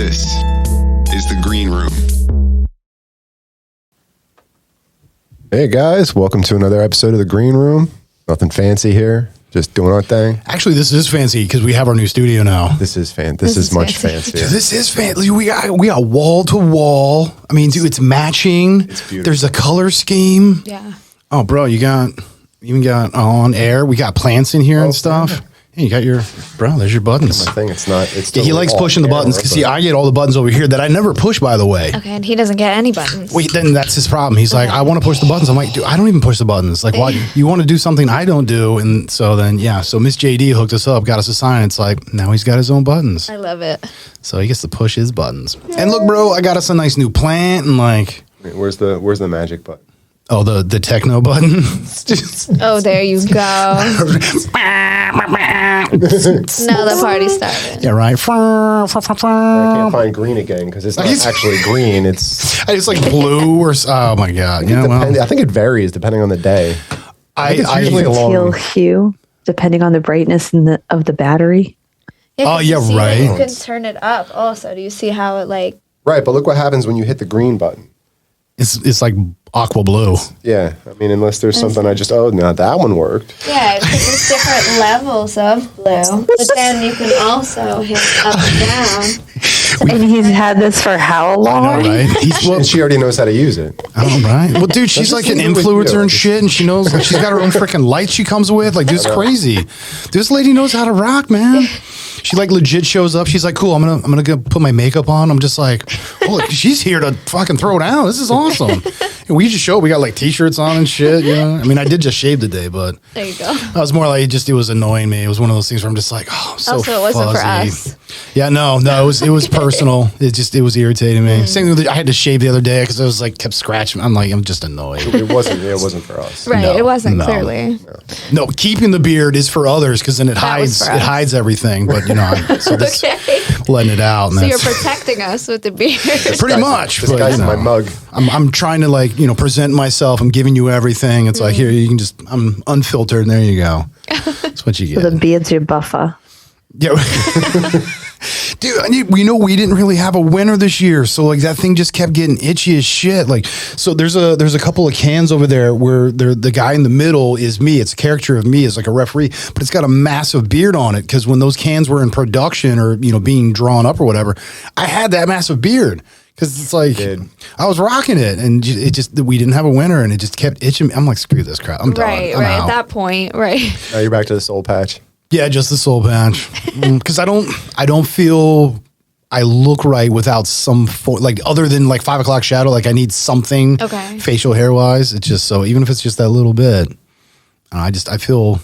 This is the Green Room. Hey guys, welcome to another episode of the Green Room. Nothing fancy here, just doing our thing. Actually, this is fancy because we have our new studio now. This is This is much fancier. Dude, this is fancy. We got wall to wall. I mean, dude, it's matching. It's beautiful. There's a color scheme. Yeah. Oh, bro, you even got on air. We got plants in here and stuff. Yeah. Hey, you got there's your buttons. My thing, it's Yeah, he likes pushing the buttons because see, I get all the buttons over here that I never push, by the way. Okay, and he doesn't get any buttons. Wait, then that's his problem. He's like, I want to push the buttons. I'm like, dude, I don't even push the buttons. Like, why? You want to do something I don't do? And so then, so Miss JD hooked us up, got us a sign. It's like, now he's got his own buttons. I love it. So he gets to push his buttons. And look, bro, I got us a nice new plant and like. Wait, where's the magic button? Oh, the techno button. Oh, there you go. Now the party started. Yeah, right. I can't find green again because it's not actually green. It's like blue or oh my god. Yeah, I think it varies depending on the day. I usually teal hue depending on the brightness of the battery. Yeah, Oh, yeah, right. You can turn it up also. Do you see how it like... Right, but look what happens when you hit the green button. It's like aqua blue. Yeah, I mean, unless there's something no, that one worked. Yeah, because there's different levels of blue. But then you can also hit up and down. And he's had this for how long? I know, right? And she already knows how to use it. Oh, right. Well, dude, she's like an influencer and shit, and she knows, like, she's got her own freaking lights she comes with. Like, this is crazy. This lady knows how to rock, man. She like legit shows up. She's like, cool, I'm gonna go put my makeup on. I'm just like, oh, she's here to fucking throw down. This is awesome. And we just show up. We got like t-shirts on and shit, you know? I mean, I did just shave today, but There you go. I was more like, it was annoying me. It was one of those things where I'm just like, oh, I'm so Also, it wasn't for fuzzy. us. Yeah, no, it was personal. It was irritating me. Same with I had to shave the other day because I was like kept scratching. I'm just annoyed. It wasn't for us. Right, No, it wasn't no. clearly. No, keeping the beard is for others because then it was for us. hides everything. But you know, so this Okay. letting it out. And So you're that's protecting us with the beard. pretty much. This but, guy's you know, my mug. I'm trying to like present myself. I'm giving you everything. It's like here you can just I'm unfiltered. And there you go. That's what you So get. the beard's your buffer. Yeah. Dude, we didn't really have a winner this year, so like that thing just kept getting itchy as shit. Like, so there's a couple of cans over there where the guy in the middle is me. It's a caricature of me as like a referee, but it's got a massive beard on it because when those cans were in production or being drawn up or whatever, I had that massive beard. Because it's like, I was rocking it, and we didn't have a winner, and it just kept itching me. I'm like, screw this crap. I'm done. Right, I'm right. out. At that point, right. Now you're back to the soul patch. Yeah, just the soul patch. Because I don't feel I look right without some like other than like 5 o'clock shadow. Like I need something facial hair wise. It's just so even if it's just that little bit, I feel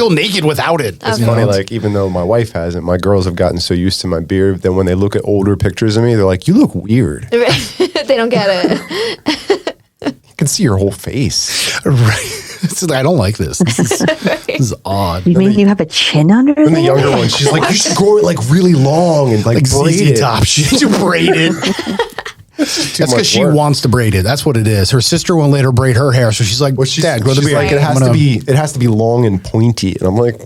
naked without it. It's funny, like even though my wife hasn't, my girls have gotten so used to my beard that when they look at older pictures of me, they're like, "You look weird." They don't get it. You can see your whole face. Right. I don't like this. This is odd. You mean you have a chin under there? And the younger one, she's like, "You should grow it like really long and like braid ZZ it." Top. She should braid it. That's because she wants to braid it. That's what it is. Her sister won't let her braid her hair, so she's like, "Dad, grow the beard." Like, it has to be long and pointy, and I'm like,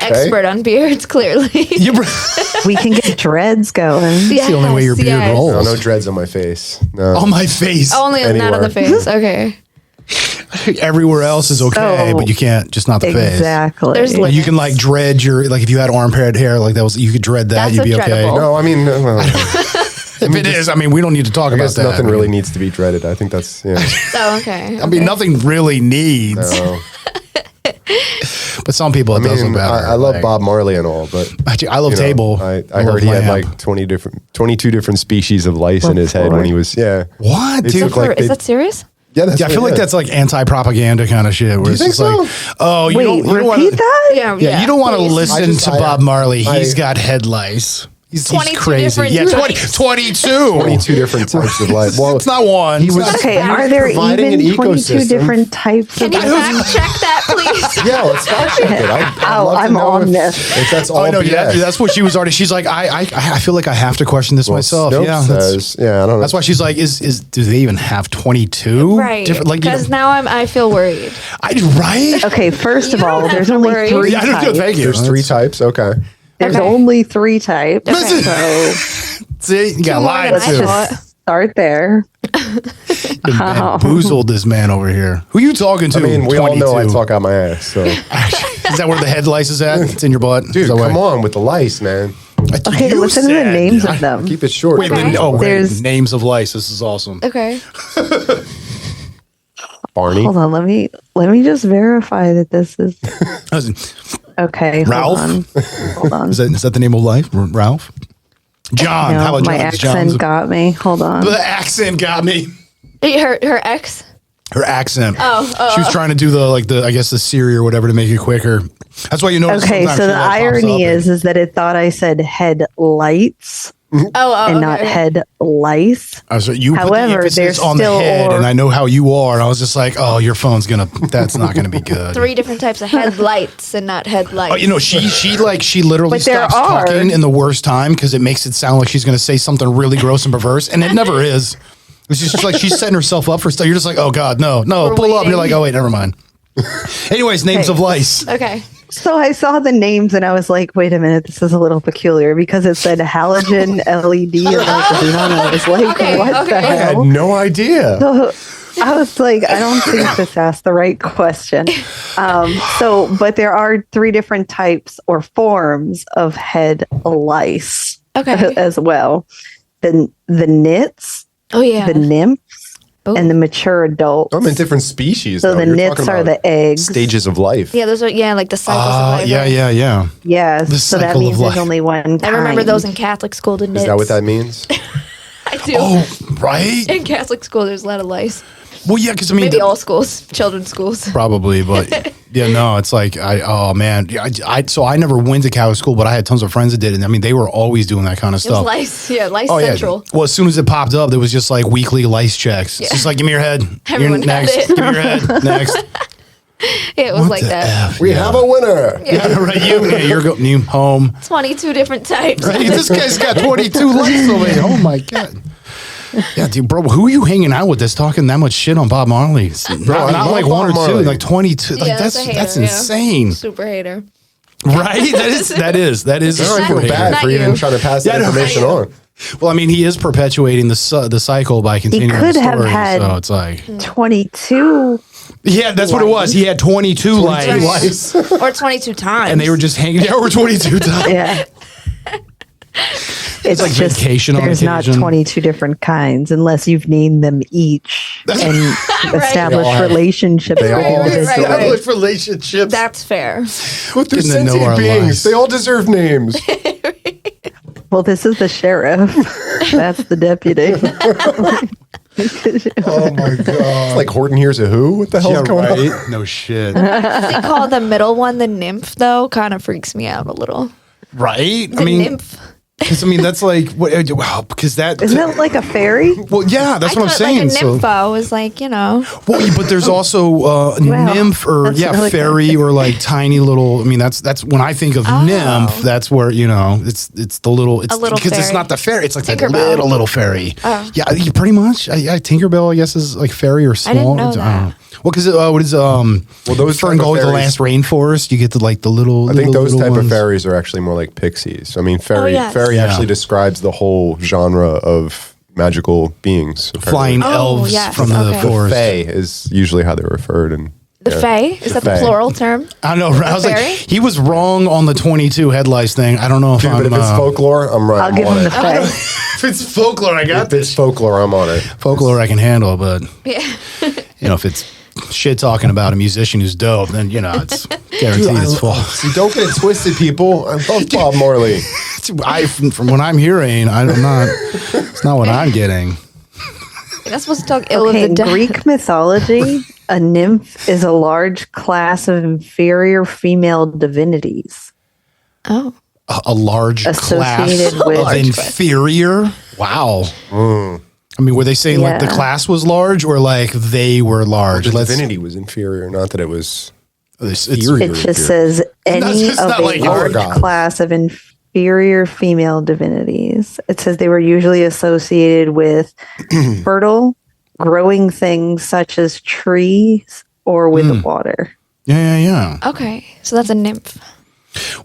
Expert on beards, clearly. We can get dreads going. It's the only way your beard rolls. no dreads on my face. No. On my face. Only not on the face. Okay. Everywhere else is okay, but you can't, just not the face. Exactly. There's limits. You can like dread your, like if you had armpit hair, like you could dread that, That's you'd be okay. dreadable. No, I mean, If it is, I mean, we don't need to talk I about guess that. nothing really needs to be dreaded. I think that's, yeah. Oh, okay. I mean, nothing really needs. No. But some people, it doesn't matter. I love like, Bob Marley and all, but I love table. I heard he had like 22 different species of lice in his head when he was, What, They dude? took, like, Is that serious? Yeah, that's I feel like that's like anti-propaganda kind of shit. Where you it's think just so? like, oh, you Wait, don't repeat want to. that? Yeah, You don't want to please. listen to Bob Marley. He's got head lice. He's 22 crazy. different Yeah, types. 22. 22 different types of life. Well, It's not one. He was Okay, are there providing even an 22 ecosystem. different types Can of you fact check that, please? Yeah, let's fact check it. I'd love to I'm know on if, this. if that's all. Oh, no, BS. that's what she was already. She's like, I feel like I have to question this myself. Snopes Yeah, says, I don't know. that's why she's like, do they even have 22? Right. Different, like, Because now I feel worried. right? Okay, first You of all, don't have there's to only worry. 3 Yeah, I don't know. types. Thank you. There's 3 types. Okay. There's Okay. only 3 types. Okay. So See, you got Two more lied than I to. thought. start there. Bamboozled this man over here. Who you talking to? I mean, we all know I 22? talk out my ass. So, Is that where the head lice is at? It's in your butt? dude, Is that come why- on with the lice, man. Okay, You listen to the said- names of them. Keep it short. Wait, man. oh, There's- wait. Names of lice. This is awesome. Okay. Barney. Hold on, let me just verify that this is okay. Ralph? Hold on. Is that the name of life? Ralph? John. No, How about my John? accent John's- got me. Hold on. The accent got me. Her ex. Her accent. Oh. She was trying to do the Siri or whatever to make it quicker. That's why you notice. Okay, sometimes so she, the like, pops irony up and- is that it thought I said headlights Oh, and not okay. head lice. I was like, you put the However, emphasis there's on the still head, and I know how you are. And I was just like, oh, your phone's that's not gonna be good. 3 different types of headlights and not headlights. Oh, you know, she literally But there stops are. talking in the worst time because it makes it sound like she's gonna say something really gross and perverse, and it never is. It's just like she's setting herself up for stuff. You're just like, oh God, no, We're pull up. And you're like, waiting. oh wait, never mind. Anyways, names of lice. Okay. So I saw the names and I was like, wait a minute, this is a little peculiar because it said halogen LED and I was like, Okay, what okay. the I had hell? no idea. So I was like, I don't think this asked the right question. But there are 3 different types or forms of head lice Okay. as well. The nits, Oh yeah. the nymphs, Oh. and the mature adults. I'm in different species. So though. the You're nits talking are about the eggs. stages of life. Yeah, those are like the cycles of life. Yeah, right? yeah. Yes. The So that cycle of means life. there's only one kind. I remember those in Catholic school. The nits. Is that what that means? I do. Oh, right. In Catholic school, there's a lot of lice. Well, yeah, because I mean, Maybe all schools, children's schools. probably, but yeah, no, it's like oh man, so I never went to Catholic school, but I had tons of friends that did, and I mean, they were always doing that kind of It was stuff. lice. Yeah, lice Oh central. yeah. Well, as soon as it popped up, there was just like weekly lice checks. It's Yeah. just like, give me your head. Everyone You're had next. it. Give me your head. Next. Yeah, it was What like the that. F? We Yeah. have a winner. Yeah, right. You're going you home. 22 different types. Right? This guy's got 22 lice over here. Oh my god. Yeah, dude, bro, who are you hanging out with that's talking that much shit on Bob Marley? Bro, I not love like Bob 1 or 2, Marley. like 22. Like Yeah, that's a hater, that's yeah. insane. Super hater. Right? That is a I super feel hater. bad Not for even you. trying to pass that Yeah, no, information not you. on. Well, I mean, he is perpetuating the cycle by continuing could the have story. had- So it's like, 22. yeah, that's what it was. He had 22 lice, Or 22 times. and they were just hanging out over 22 times. Yeah. It's like just vacation on there's not occasion. 22 different kinds unless you've named them each and established They all have- relationships they with all have individuals. Right. relationships. That's fair. But they're Getting to know our sentient beings. lives. They all deserve names. Well, this is the sheriff. That's the deputy. Oh my god! It's like Horton hears a who? What the hell's Yeah, going on? right? No shit. They call the middle one the nymph, though. Kind of freaks me out a little. Right? The I mean, nymph. because that's like what? Wow, because that. Isn't that like a fairy? Well, yeah, that's what I'm thought, saying. Like a So, nympho was like, well, but there's also nymph or that's really fairy or like tiny little. I mean, that's when I think of nymph. That's where it's the little. It's A little because it's fairy. not the fairy. It's like the Tinkerbell. little fairy. Yeah, pretty much. Yeah, Tinkerbell, I guess, is like fairy or small. didn't know don't that. Well, because what is those Fern type of Gully, the fairies- last rainforest? You get the little. I think little- those little type of ones. fairies are actually more like pixies. I mean, fairy yes. fairy Yeah. actually describes the whole genre of magical beings. apparently. Flying Oh, elves yes, from the okay. forest. Fae is usually how they're referred. And The yeah. fae? Is that fae. the plural term? I know. Right? I was fairy? like, he was wrong on the 22 head lice thing. I don't know if Dude, I'm. but if it's folklore, I'm right. I'll I'm give on him it. the fair. if it's folklore, I got If it's folklore, I'm on it. folklore I can handle, but Yeah. if it's shit talking about a musician who's dope, then it's guaranteed it's false. See, don't get it twisted, people. I love Bob Marley. From what I'm hearing, I'm not. It's not what I'm getting. You're not supposed to talk ill Okay, of in the dead. Greek mythology, a nymph is a large class of inferior female divinities. Oh. A large class Associated of with- inferior. Wow. I mean, were they saying like the Yeah. class was large or like they were large? The divinity was inferior, not that it was. It's- It just says any it's of not a like large God. class of inferior female divinities. It says they were usually associated with fertile, growing things such as trees or with water. yeah. Okay. So that's a nymph.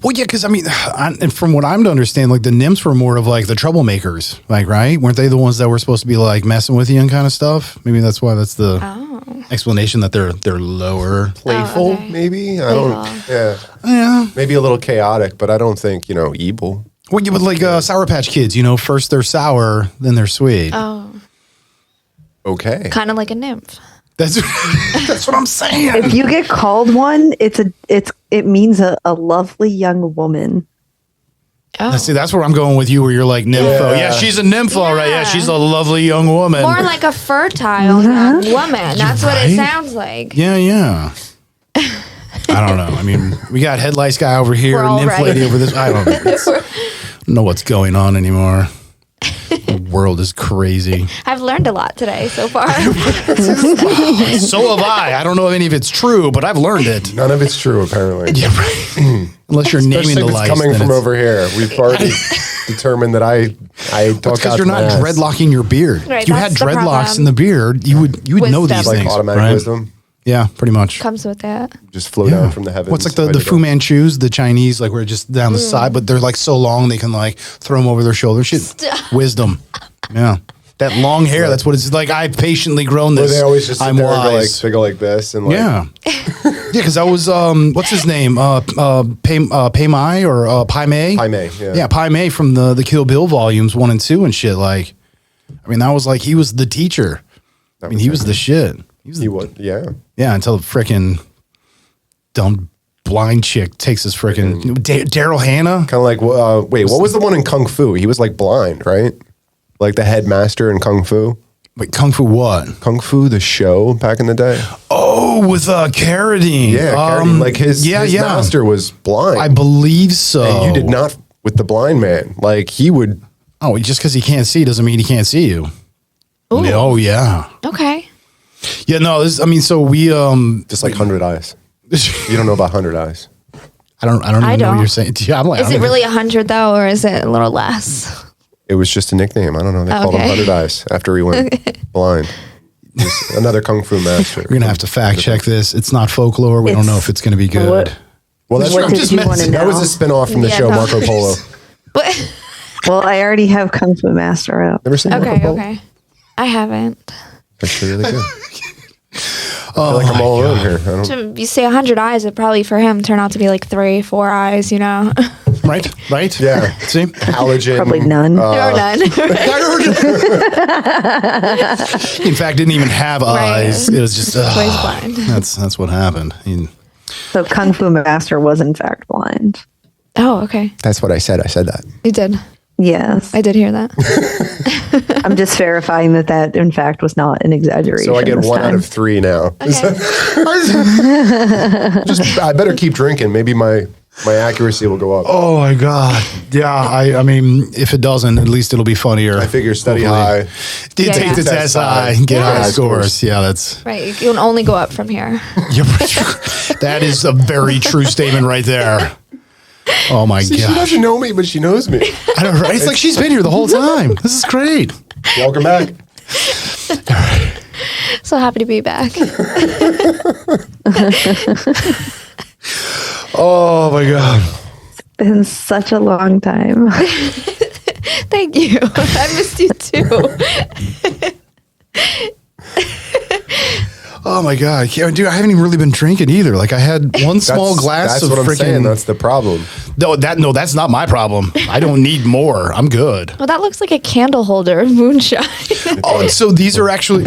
Well, yeah, because I mean, and from what I'm to understand, like the nymphs were more of like the troublemakers, like, right? Weren't they the ones that were supposed to be like messing with you and kind of stuff? Maybe that's why that's the explanation that they're lower. Playful, okay. maybe. I don't. Yeah. Maybe a little chaotic, but I don't think evil. Well, yeah, but like Sour Patch Kids, first they're sour, then they're sweet. Oh, Okay. kind of like a nymph. That's that's what I'm saying. If you get called one, it means a lovely young woman. Oh, See, that's where I'm going with you, where you're like nympho. Yeah, she's a nympho, right? Yeah, she's a lovely young woman. more like a fertile young woman. That's what it sounds like. Yeah. I don't know. I mean, we got headlights guy over here, We're all nymph right. lady over this. I don't know. I don't know what's going on anymore. The world is crazy. I've learned a lot today so far. So have I. I don't know if any of it's true, but I've learned it. None of it's true, apparently. Yeah, right. Unless you're naming Especially the if it's lights. coming then from it's- over here. We've already determined that I talk Because out you're my not ass. dreadlocking your beard. Right, If you had that's the dreadlocks problem. in the beard, you would know Wisdom. these Like things. automatic right? wisdom. Yeah, pretty much. Comes with that. Just flow down from the heavens. What's like the ready to Fu go. Manchus, the Chinese, like we're just down the side, but they're like so long they can like throw them over their shoulder. Shit, wisdom. Yeah, that long hair. That's what it's like. I've patiently grown Where this. they always just sit I'm there and wise. go like this and like Yeah, yeah. Because I was what's his name? Pei Mai or Pai Mei? Pai Mei, yeah. Yeah, Pai Mei from the Kill Bill volumes 1 and 2 and shit. Like, I mean, that was like he was the teacher. I mean, he was the shit. he would, yeah. Yeah, until the freaking dumb blind chick takes his freaking Daryl Hannah. Kind of like, wait, what was the one in Kung Fu? He was like blind, right? Like the headmaster in Kung Fu. Wait, Kung Fu what? Kung Fu, the show back in the day. Oh, with Carradine. Yeah, Carradine, like his master was blind. I believe so. and you did not with the blind man. Like he would. Oh, just because he can't see doesn't mean he can't see you. Ooh. Oh yeah. Okay. Yeah, no. I mean, so we Just like 100 Eyes. You don't know about 100 Eyes. I don't even know what don't. you're saying. Yeah, I'm like, Is it really 100 though, or is it a little less? It was just a nickname. I don't know. They called him Okay. 100 Eyes after he went blind. He's another Kung Fu master. We're gonna have to fact check this. It's not folklore. We don't know if it's gonna be good. What- Well, that's What what did just you messing. want to that know? was a spin-off from the Yeah, show no. Marco Polo. But, Well, I already have Kung Fu Master up. Never seen Marco okay, Polo? okay. I haven't. Actually, really good. I feel like I'm all alone here. I don't, So you say 100 eyes, it probably for him turn out to be like 3, 4 eyes, you know? Right? yeah. See? Halogen. Probably none. or none. In fact, didn't even have eyes. It was just Always blind. That's what happened. So Kung Fu Master was in fact blind. Oh, okay. That's what I said. I said that. You did. Yes. I did hear that. I'm just verifying that in fact was not an exaggeration. So I get this 1 out time. of 3 now. Okay. Just I better keep drinking. Maybe my accuracy will go up. Oh my god! Yeah, I mean, if it doesn't, at least it'll be funnier. I figure study Hopefully. high. Take Yeah, the yeah. test high, get Yeah. high scores. Yeah, that's Right. You can only go up from here. that is a very true statement right there. Oh my See, she god! doesn't know me, but she knows me. I don't know. It's like she's been here the whole time. This is great. Welcome back. So happy to be back. Oh my god! Been such a long time. Thank you. I missed you too. Oh my god! Dude, I haven't even really been drinking either. Like I had one small glass That's of what I'm saying. freaking. That's the problem. No, that's not my problem. I don't need more. I'm good. Well, that looks like a candle holder of moonshine. Oh, and so these are actually.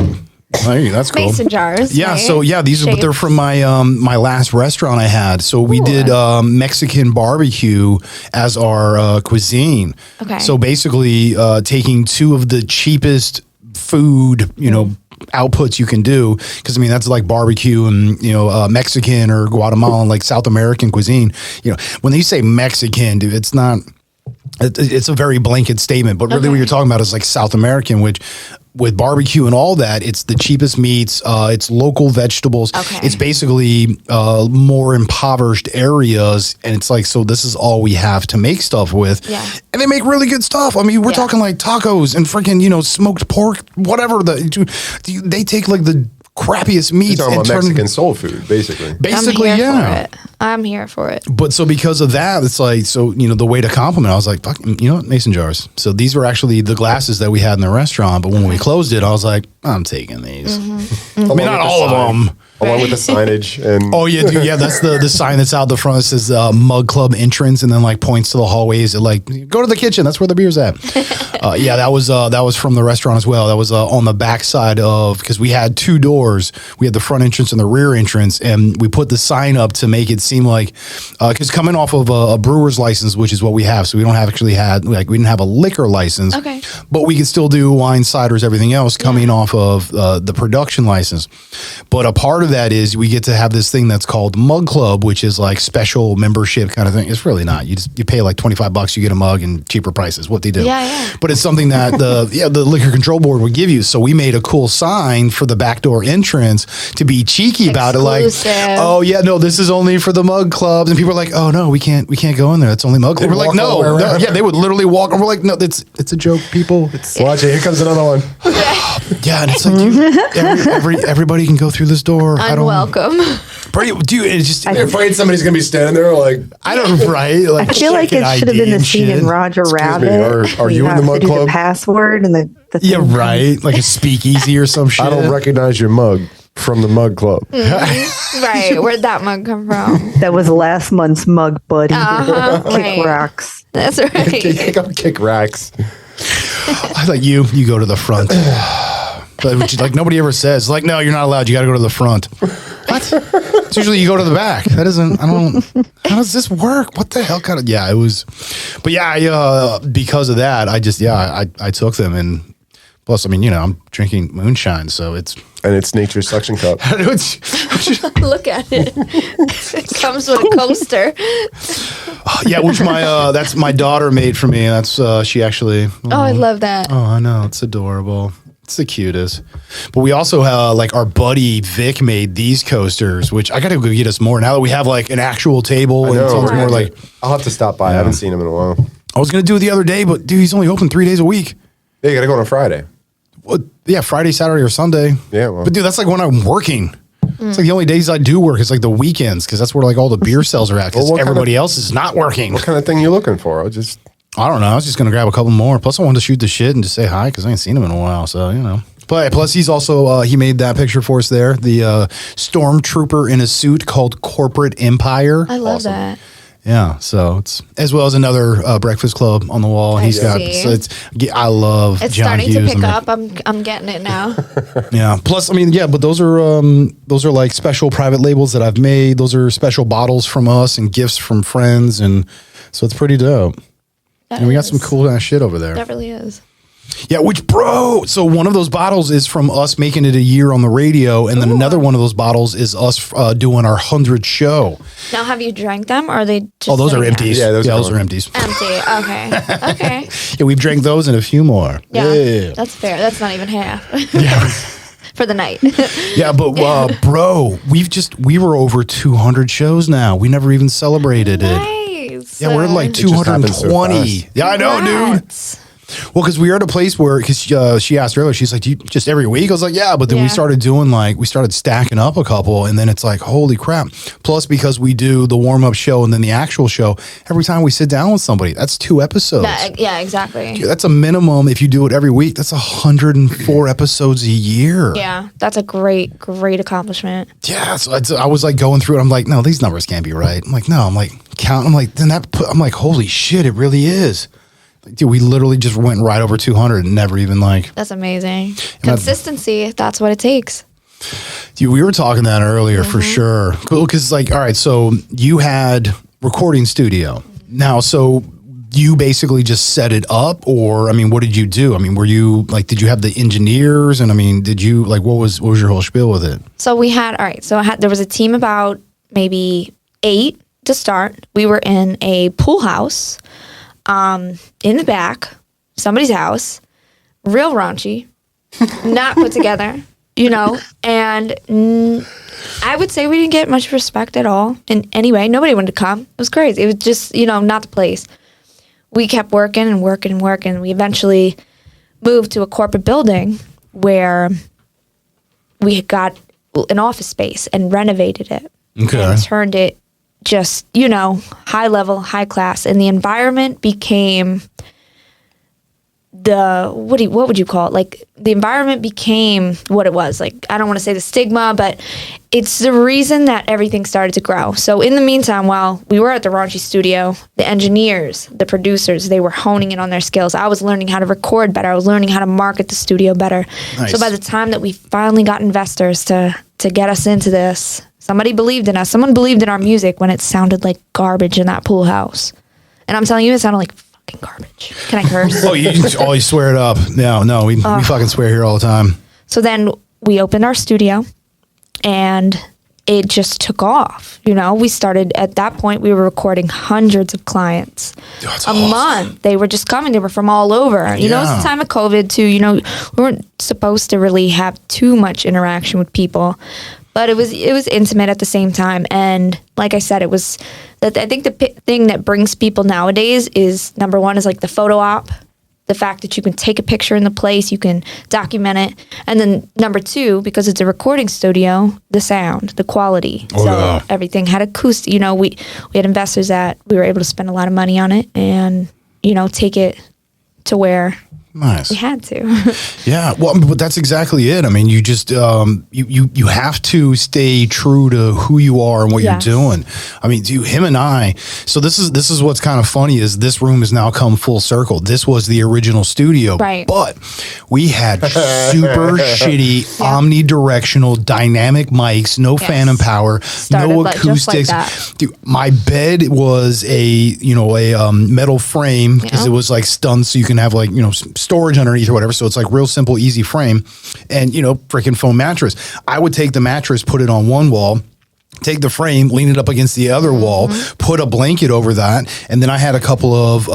Hey, that's cool. Mason jars. Yeah, right? so yeah, these are they're Shapes. from my my last restaurant I had. So we did Mexican barbecue as our cuisine. Okay. So basically, taking 2 of the cheapest food, outputs you can do, because I mean that's like barbecue and Mexican or Guatemalan, like South American cuisine. When you say Mexican, dude, it's not. It's a very blanket statement, but really what you're talking about is like South American, which with barbecue and all that, it's the cheapest meats, it's local vegetables. Okay. It's basically more impoverished areas. And it's like, so this is all we have to make stuff with. Yeah. And they make really good stuff. I mean, we're talking like tacos and freaking, smoked pork, whatever. They take like the crappiest meats. You're talking and about Mexican soul food, basically. Basically, I'm here yeah. for it. I'm here for it. But so because of that, it's like, so, you know, the way to compliment, I was like, fuck, you know what, mason jars. So these were actually the glasses that we had in the restaurant. But when we closed it, I was like, I'm taking these. I mean, not all of them. Along with the signage and Oh yeah, dude. Yeah, that's the sign that's out the front that says Mug Club entrance, and then like points to the hallways. That like go to the kitchen. That's where the beer's at. Yeah, that was from the restaurant as well. That was on the back side of, because we had two doors. We had the front entrance and the rear entrance, and we put the sign up to make it seem like because coming off of a brewer's license, which is what we have, so we don't have actually had like we didn't have a liquor license. Okay. But we could still do wine, ciders, everything else coming off of the production license. But a part of that is we get to have this thing that's called Mug Club, which is like special membership kind of thing. It's really not. You pay like $25, you get a mug and cheaper prices. What they do. Yeah. But it's something that the liquor control board would give you. So we made a cool sign for the back door entrance to be cheeky about it. Like, oh yeah, no, this is only for the Mug Clubs. And people are like, oh no, we can't go in there. It's only Mug Club. We're like, no, yeah, they would literally walk. And we're like, no, it's a joke, people. watch it. Here comes another one. Yeah, and it's like everybody can go through this door. Unwelcome. Dude, it's just You're afraid somebody's gonna be standing there like I don't right. Like I feel like it should have been the scene in Roger Rabbit. are you in the Mug Club? The password and the Yeah, thing. right. Like a speakeasy or some shit. I don't recognize your mug from the Mug Club. Right. Where'd that mug come from? That was last month's mug, buddy. Uh-huh, Kick right. rocks. That's right. Go kick racks. I like you go to the front. But which is like nobody ever says like, no, you're not allowed. You got to go to the front. What? It's usually you go to the back. That isn't. I don't. How does this work? What the hell kind of? Yeah, it was. But yeah, I because of that, I just I took them, and plus, I mean, you know, I'm drinking moonshine, so it's And it's nature's suction cup. Look at it. It comes with a coaster. Yeah, which that's my daughter made for me. That's she actually. Oh, I love that. Oh, I know. It's adorable. It's the cutest. But we also have, like, our buddy Vic made these coasters, which I got to go get us more now that we have, like, an actual table. And it sounds more like. I'll have to stop by. I haven't seen him in a while. I was going to do it the other day, but, dude, he's only open 3 days a week. Yeah, you gotta go on a Friday. Well, yeah, Friday, Saturday, or Sunday. Yeah, well. But, dude, that's like when I'm working. It's like the only days I do work. It's like the weekends because that's where, like, all the beer sales are at because Well, everybody else is not working. What kind of thing are you looking for? I don't know. I was just going to grab a couple more. Plus, I wanted to shoot the shit and just say hi because I ain't seen him in a while. So, you know. But plus, he's also, he made that picture for us there. The stormtrooper in a suit called Corporate Empire. I love that. Yeah. So it's, as well as another Breakfast Club on the wall. And he's got, so I love It's John starting Hughes to pick up. I'm getting it now. Yeah. Plus, I mean, yeah, but those are like special private labels that I've made. Those are special bottles from us and gifts from friends. And so it's pretty dope. And we got some cool ass shit over there. That really is. Yeah, which, bro, so one of those bottles is from us making it a year on the radio, and then another one of those bottles is us doing our 100th show. Now, have you drank them, or are they just Those are sitting empties. Yeah, those are are empties. there? Empty. Okay. Okay. Yeah, we've drank those and a few more. Yeah. That's fair. That's not even half. Yeah. For the night. Yeah, but bro, we were over 200 shows now. We never even celebrated it. Nice. Yeah, we're at like just happened so 220. fast. Yeah, I know, dude. Congrats. Well, because we are at a place where, because she asked earlier, she's like, do you just every week? I was like, yeah. But then we Yeah. started doing we started stacking up a couple. And then it's like, holy crap. Plus, because we do the warm up show and then the actual show, every time we sit down with somebody, that's 2 episodes. Yeah, exactly. Dude, that's a minimum. If you do it every week, that's 104 episodes a year. Yeah, that's a great accomplishment. Yeah. So I was like going through it. I'm like, no, these numbers can't be right. I'm like, no, I'm like, count. I'm like, I'm like, holy shit, it really is. Dude, we literally just went right over 200 and never even That's amazing. Consistency, that's what it takes. Dude, we were talking that earlier for sure. Cool, because all right, so you had recording studio. Now, so you basically just set it up, or I mean, what did you do? I mean, were you did you have the engineers, and I mean, did you what was your whole spiel with it? So we had there was a team about maybe 8 to start. We were in a pool house. In the back, somebody's house, real raunchy, not put together, and I would say we didn't get much respect at all in any way. Nobody wanted to come. It was crazy. It was just, not the place. We kept working and working and working. We eventually moved to a corporate building where we got an office space and renovated it. Okay. And turned it just, high level, high class. And the environment became what would you call it? Like, the environment became what it was. Like, I don't want to say the stigma, but it's the reason that everything started to grow. So in the meantime, while we were at the raunchy studio, the engineers, the producers, they were honing in on their skills. I was learning how to record better. I was learning how to market the studio better. Nice. So by the time that we finally got investors to get us into this, somebody believed in us. Someone believed in our music when it sounded like garbage in that pool house. And I'm telling you, it sounded like fucking garbage. Can I curse? Oh, you always swear it up. No, we fucking swear here all the time. So then we opened our studio and it just took off. We started, at that point, we were recording hundreds of clients That's a awesome. month. They were just coming. They were from all over. It was the time of COVID too. We weren't supposed to really have too much interaction with people, but it was intimate at the same time. And like I said, it was that I think the thing that brings people nowadays is, number one, is like the photo op. The fact that you can take a picture in the place, you can document it. And then number two, because it's a recording studio, the sound, the quality. Everything had acoustic. We had investors that we were able to spend a lot of money on it and, take it to where Nice. we had to. Yeah, well, but that's exactly it. I mean, you just you have to stay true to who you are and what Yes. you're doing. I mean, him and I. So this is what's kind of funny is this room has now come full circle. This was the original studio, Right. But we had super shitty omnidirectional dynamic mics, no Yes. phantom power, Started no like- just like acoustics. that. Dude, my bed was a metal frame because it was like stunned, so you can have like storage underneath or whatever. So it's like real simple, easy frame, and freaking foam mattress. I would take the mattress, put it on one wall, take the frame, lean it up against the other wall, put a blanket over that, and then I had a couple of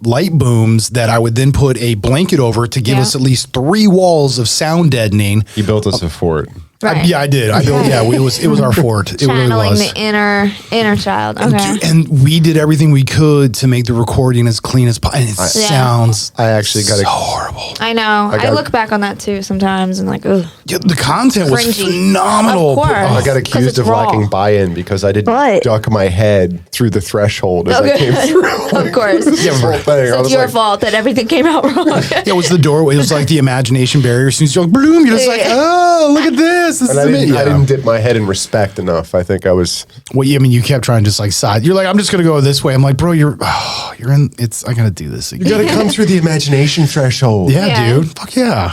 light booms that I would then put a blanket over to give Yeah. us at least 3 walls of sound deadening. You built us a fort. Right. I did. I built. Yeah, it was our fort. It really Channeling was. the inner child. Okay. And we did everything we could to make the recording as clean as possible. And it sounds I actually got so a horrible. I know. I look back on that too sometimes and like, ugh. Yeah, the content was Cringy. phenomenal. Of course. I got 'Cause accused it's of raw. lacking buy-in because I didn't But- duck my head through the threshold as I came through. Of course. Yeah, whole thing. I So was it's your like, fault that everything came out wrong. Yeah, it was the doorway. It was like the imagination barrier. As soon as you're like, bloom, you're just like, oh, look at this. This and is I amazing. didn't dip my head in respect enough. I think I was. Well, yeah, I mean, you kept trying to just like side. You're like, I'm just gonna go this way. I'm like, bro, you're in. I gotta do this again. You got to come through the imagination threshold. Yeah, Yeah. dude. Fuck yeah.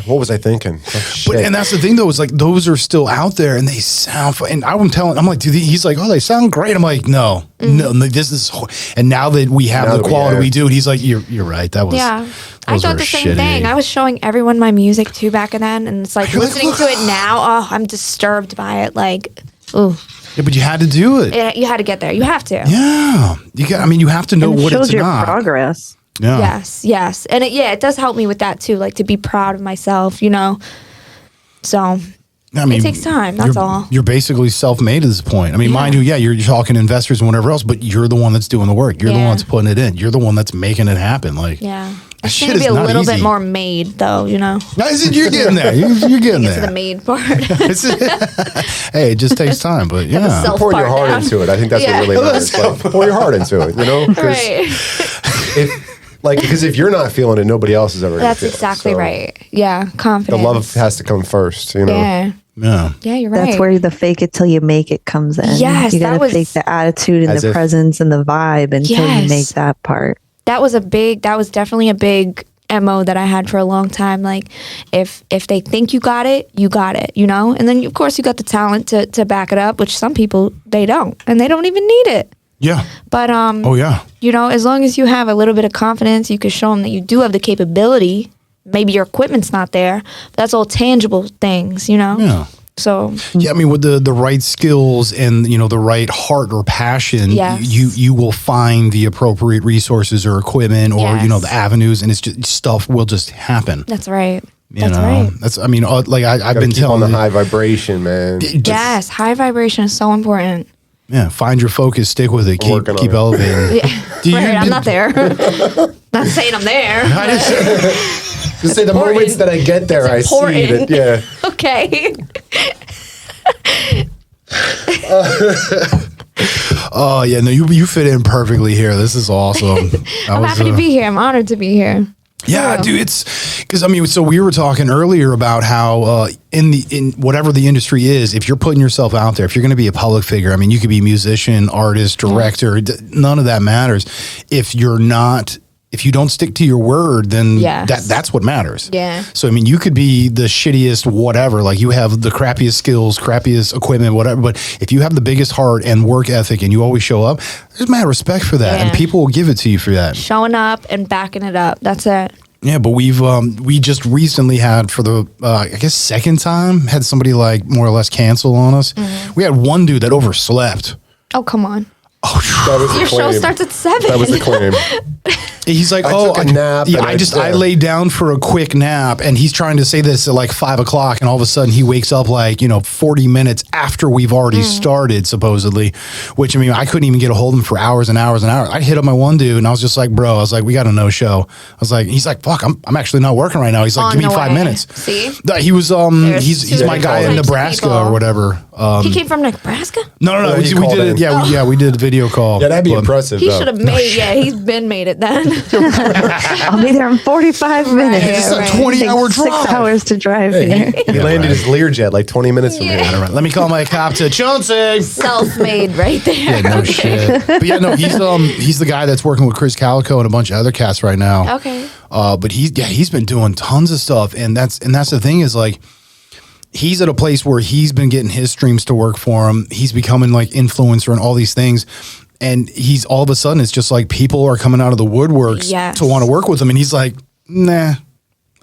What was I thinking? Oh, shit. And that's the thing, though, is like those are still out there and they sound. And I'm telling, I'm like, dude, he's like, oh, they sound great. I'm like, no, this is. And now that we have Now the that we quality have- we do, he's like, you're right. That was. Yeah. I those thought were the same shitty. thing. I was showing everyone my music too back then, and it's like You're like, listening to it now. Oh, I'm disturbed by it. Like, ooh, Yeah, but you had to do it. you had to get there. You have to. Yeah, you got. I mean, you have to know And it what shows it's your not. progress. Yeah. Yes, and it does help me with that too. Like to be proud of myself, So I mean, it takes time. That's you're, all. You're basically self-made at this point. I mean, Yeah. mind you, you're talking investors and whatever else, but you're the one that's doing the work. You're the Yeah. one that's putting it in. You're the one that's making it happen. Like, Yeah. That I shit think to is be a not little bit easy. more made though. I said you're getting there. You're getting To the there. made part. Hey, it just takes time, but yeah. self- Pour your part heart down. into it. I think that's Yeah. what really matters. Like, pour your heart into it. 'Cause Right. because if you're not feeling it, nobody else is ever. Gonna That's feel it. exactly So right. Yeah. The Confidence. love has to come first. Yeah. Yeah. Yeah, you're right. That's where the fake it till you make it comes in. Yes, you that gotta was- fake the attitude and As the if- presence and the vibe until Yes. you make that part. that was definitely a big MO that I had for a long time. Like if they think you got it, and then of course you got the talent to back it up, which some people they don't, and they don't even need it. Yeah. But Oh, yeah. as long as you have a little bit of confidence, you can show them that you do have the capability. Maybe your equipment's not there, but that's all tangible things, Yeah. So Yeah, I mean, with the right skills and the right heart or passion, Yes. you will find the appropriate resources or equipment or Yes. the avenues, and it's just stuff will just happen. that's right. You That's know? right. That's I mean, like I've Gotta been keep telling on the you- high vibration, man. just- Yes, high vibration is so important. Yeah, find your focus, stick with it, keep Working on it. elevating. Yeah. Do you- Right, I'm not there. Not saying I'm there. Just say the important. moments that I get there, I see important. that. Yeah. Okay. Oh yeah, no, you fit in perfectly here. This is awesome. I'm happy to be here. I'm honored to be here. Yeah, dude, it's because I mean, so we were talking earlier about how in whatever the industry is, if you're putting yourself out there, if you're going to be a public figure, I mean, you could be musician, artist, director, none of that matters. If you don't stick to your word, then that's what matters. Yeah. So I mean, you could be the shittiest whatever, like you have the crappiest skills, crappiest equipment, whatever. But if you have the biggest heart and work ethic, and you always show up, there's mad respect for that, and people will give it to you for that. Showing up and backing it up. That's it. Yeah, but we just recently had for the I guess second time had somebody like more or less cancel on us. Mm-hmm. We had one dude that overslept. Oh, come on. Oh, That was the Your show claim. starts at 7. That was the claim. he's like, I took a nap Yeah, and I laid down for a quick nap, and he's trying to say this at like 5 o'clock, and all of a sudden he wakes up like 40 minutes after we've already started, supposedly. Which I mean, I couldn't even get a hold of him for hours and hours and hours. I hit up my one dude, and I was just like, bro, I was like, we got a no show. I was like, he's like, fuck, I'm actually not working right now. He's like, give me no 5 way. minutes. See? He was he's two my guy in types of Nebraska people. or whatever. He came from Nebraska? No. Yeah, we he did called it. in. Yeah, we did a video call. Yeah, that'd be But- impressive. He though. should have made, he's been made it then. I'll be there in 45 minutes. It's a 20-hour Takes drive. 6 hours to drive here. He landed his Learjet like 20 minutes from here. Let me call my cop to Chauncey. Self-made right there. Yeah, no shit. But yeah, no, he's the guy that's working with Chris Calico and a bunch of other cats right now. Okay. But he's been doing tons of stuff, and that's the thing is like he's at a place where he's been getting his streams to work for him. He's becoming like influencer and all these things. And he's all of a sudden, it's just like people are coming out of the woodworks to want to work with him. And he's like, nah,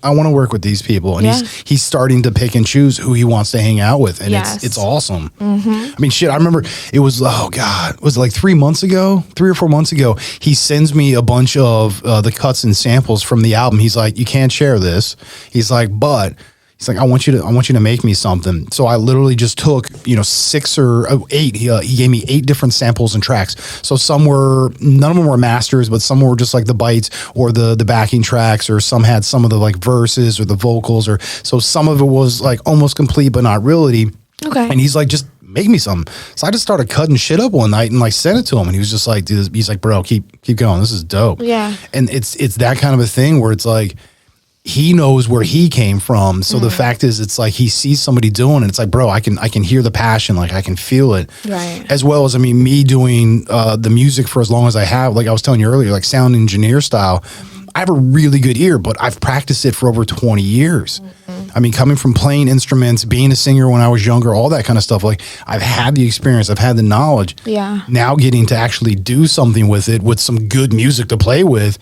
I want to work with these people. And he's starting to pick and choose who he wants to hang out with. And it's awesome. I mean, shit, I remember it was, was it like 3 or 4 months ago, he sends me a bunch of the cuts and samples from the album. He's like, you can't share this. He's like, but he's like, I want you to make me something. So I literally just took, 6 or 8. He gave me 8 different samples and tracks. So none of them were masters, but some were just like the bites or the backing tracks, or some had some of the like verses or the vocals, or so some of it was like almost complete, but not really. Okay. And he's like, just make me something. So I just started cutting shit up one night and like sent it to him. And he was just like, dude, he's like, bro, keep going. This is dope. Yeah. And it's that kind of a thing where it's like, he knows where he came from. So the fact is, it's like he sees somebody doing it. It's like, bro, I can hear the passion. Like I can feel it. Right. As well as, I mean, me doing the music for as long as I have, like I was telling you earlier, like sound engineer style, I have a really good ear, but I've practiced it for over 20 years. I mean, coming from playing instruments, being a singer when I was younger, all that kind of stuff. Like I've had the experience, I've had the knowledge. Yeah. Now getting to actually do something with it, with some good music to play with,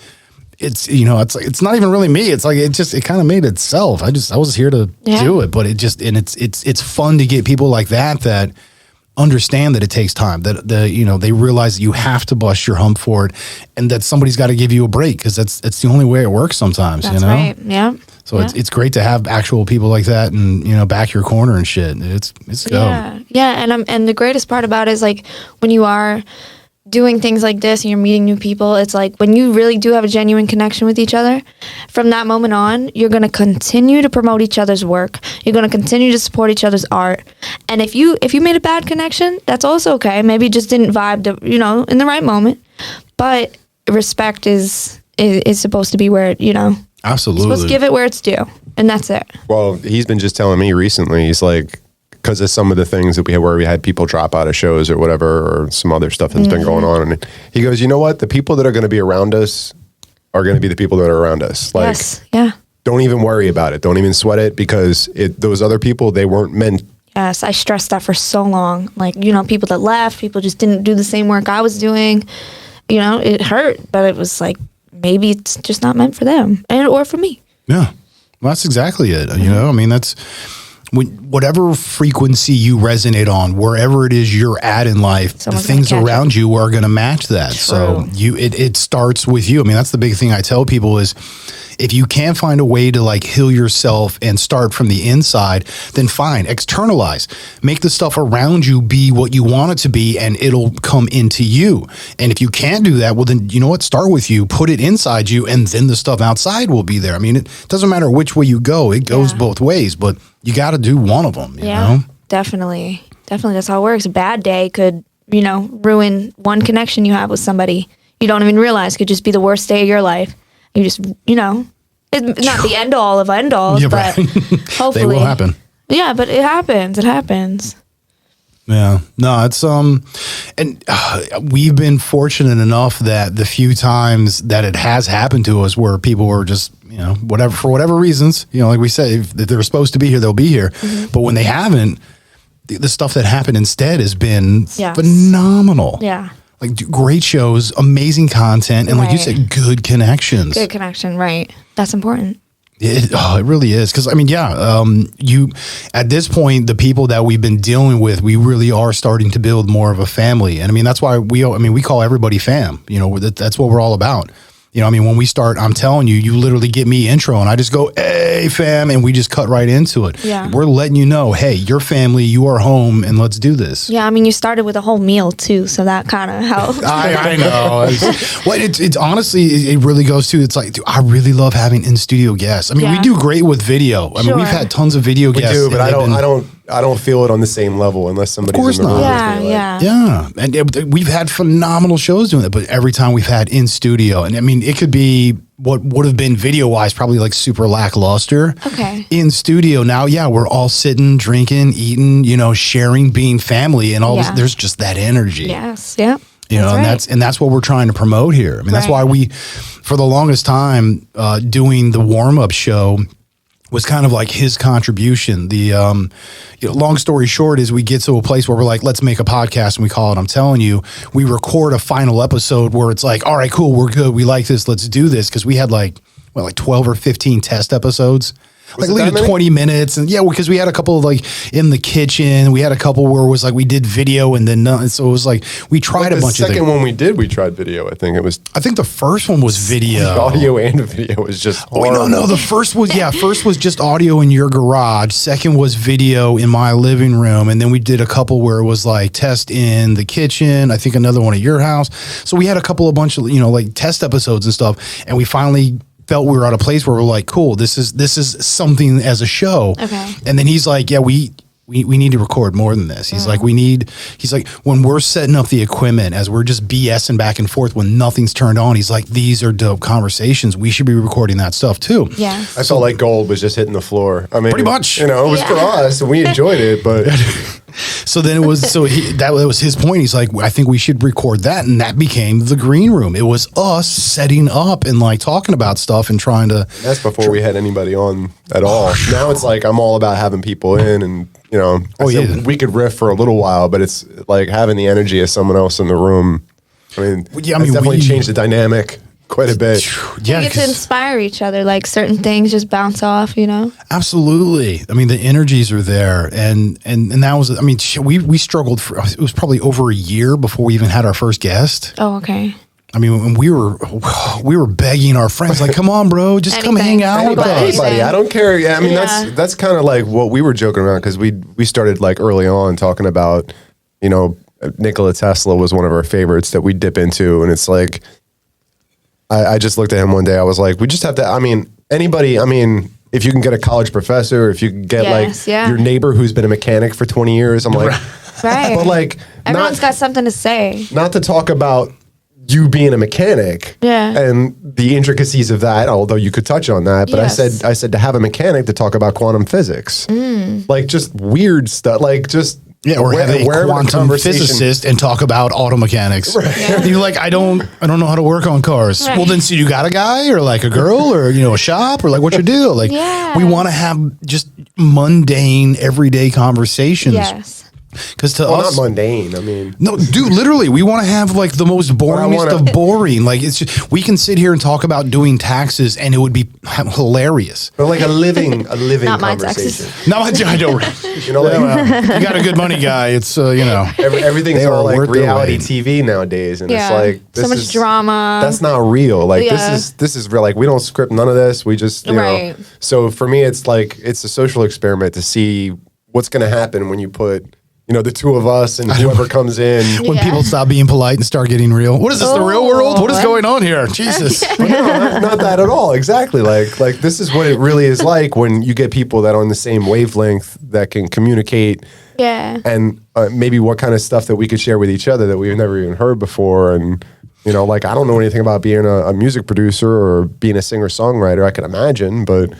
it's like it's not even really me. It's like it kind of made itself. I was here to do it, but it's fun to get people like that understand that it takes time, that they realize that you have to bust your hump for it, and that somebody's got to give you a break, because that's the only way it works sometimes. That's right. Yeah. So it's great to have actual people like that, and back your corner and shit. It's dope. Yeah. And the greatest part about it is like when you are doing things like this and you're meeting new people, it's like when you really do have a genuine connection with each other, from that moment on, you're going to continue to promote each other's work. You're going to continue to support each other's art. And if you made a bad connection, that's also okay. Maybe you just didn't vibe in the right moment. But respect is supposed to be where Absolutely. you're supposed to give it where it's due. And that's it. Well, he's been just telling me recently, he's like, because of some of the things that we had people drop out of shows or whatever, or some other stuff that's been going on. And he goes, you know what? The people that are going to be around us are going to be the people that are around us. Like, Yes. Yeah. don't even worry about it. Don't even sweat it, because those other people, they weren't meant. Yes, I stressed that for so long. Like, people that left, people just didn't do the same work I was doing. It hurt, but it was like, maybe it's just not meant for them or for me. Yeah. Well, that's exactly it. I mean, that's whatever frequency you resonate on, wherever it is you're at in life, Someone's the things gonna catch around you are going to match that. True. So it starts with you. I mean, that's the big thing I tell people is, if you can't find a way to like heal yourself and start from the inside, then fine, externalize. Make the stuff around you be what you want it to be, and it'll come into you. And if you can't do that, well, then you know what? Start with you, put it inside you, and then the stuff outside will be there. I mean, it doesn't matter which way you go. It goes both ways, but you got to do one of them, you know? Definitely. Definitely, that's how it works. A bad day could, ruin one connection you have with somebody. You don't even realize. Could just be the worst day of your life. You just, it's not the end all of end alls, Yeah, but right. hopefully. They will happen. Yeah, but it happens. It happens. Yeah, no, it's and we've been fortunate enough that the few times that it has happened to us, where people were just, whatever for whatever reasons, like we said, if they're supposed to be here, they'll be here. Mm-hmm. But when they haven't, the stuff that happened instead has been Yes. phenomenal. Yeah. Like great shows, amazing content, and like you Right. said, good connections. Good connection, right? That's important. It really is. Because, you, at this point, the people that we've been dealing with, we really are starting to build more of a family. And that's why we call everybody fam. That's what we're all about. When we start, I'm telling you, you literally get me intro and I just go, hey, fam, and we just cut right into it. Yeah. We're letting you know, hey, you're family, you are home, and let's do this. Yeah, you started with a whole meal too, so that kind of helped. I know. It's honestly, it really goes to, it's like, dude, I really love having in studio guests. We Yeah. do great with video. Sure. We've had tons of video We guests. do, but and I don't feel it on the same level unless somebody's course in the room. not. with me, like- Yeah. Yeah, and we've had phenomenal shows doing that, but every time we've had in studio, and it could be what would have been video wise probably like super lackluster. Okay. In studio now, yeah, we're all sitting, drinking, eating, sharing, being family, and all Yeah. this. There's just that energy. Yes. Yep. And that's what we're trying to promote here. That's why Right. we, for the longest time, doing the warm up show was kind of like his contribution. The long story short is we get to a place where we're like, let's make a podcast, and we call it I'm Telling You. We record a final episode where it's like, all right, cool, we're good, we like this, let's do this, because we had like 12 or 15 test episodes. Was Like it that literally many? 20 minutes, and because we had a couple of like in the kitchen, we had a couple where it was like we did video and then none, so it was like we tried a The bunch of second things. one we did, we tried video. I think it was I think the first one was video. audio and video was just Wait, no. The first was just audio in your garage. Second was video in my living room, and then we did a couple where it was like test in the kitchen. I think another one at your house. So we had a bunch of like test episodes and stuff, and we finally felt we were at a place where we're like, cool, this is something as a show. Okay. And then he's like, yeah, we need to record more than this. He's like, he's like, when we're setting up the equipment, as we're just BSing back and forth when nothing's turned on, he's like, these are dope conversations. We should be recording that stuff too. Yes. I felt like gold was just hitting the floor. Pretty much. It was for us, and we enjoyed it, but So then it was, that was his point. He's like, I think we should record that. And that became the green room. It was us setting up and like talking about stuff and trying to. that's before we had anybody on at all. Now it's like I'm all about having people in, and we could riff for a little while, but it's like having the energy of someone else in the room. It's definitely changed the dynamic quite a bit. Yeah, You get to inspire each other, like certain things just bounce off, absolutely. The energies are there, and that was. We struggled for. It was probably over a year before we even had our first guest. Oh, okay. When we were begging our friends, like, come on, bro, just come hang out with us. Anybody, I don't care. Yeah, Yeah. that's kind of like what we were joking around, because we started like early on talking about, Nikola Tesla was one of our favorites that we dip into, and it's like, I just looked at him one day. I was like, we just have to. Anybody. If you can get a college professor, if you can get your neighbor who's been a mechanic for 20 years, I'm like, Right. but like, Everyone's got something to say. not to talk about you being a mechanic, Yeah. and the intricacies of that, although you could touch on that, but Yes. I said to have a mechanic to talk about quantum physics, like just weird stuff, like just Or have a wherever the quantum conversation- physicist and talk about auto mechanics. And you're like, I don't know how to work on cars. Right. Well, then, so you got a guy or like a girl or a shop or like what's your deal? Like, Yeah. we want to have just mundane, everyday conversations. Yes. Because to Well, us, not mundane. no, dude, literally, we want to have like the most boringest of boring. Like, it's just, we can sit here and talk about doing taxes and it would be hilarious. But like a living Not my conversation. taxes. No, I don't. Like, You got a good money guy. It's, everything's They all are like worth their reality weight. TV nowadays, and Yeah. it's like So much drama. That's not real. Like Yeah. this is real. Like we don't script none of this. We just Right. So for me, it's like it's a social experiment to see what's going to happen when you put the two of us and whoever comes in. When people stop being polite and start getting real. What is this, the real world? What is going on here? Jesus. But no, not that at all. Exactly. Like this is what it really is like when you get people that are on the same wavelength that can communicate. Yeah. And maybe what kind of stuff that we could share with each other that we've never even heard before. And, like I don't know anything about being a music producer or being a singer-songwriter. I can imagine, but...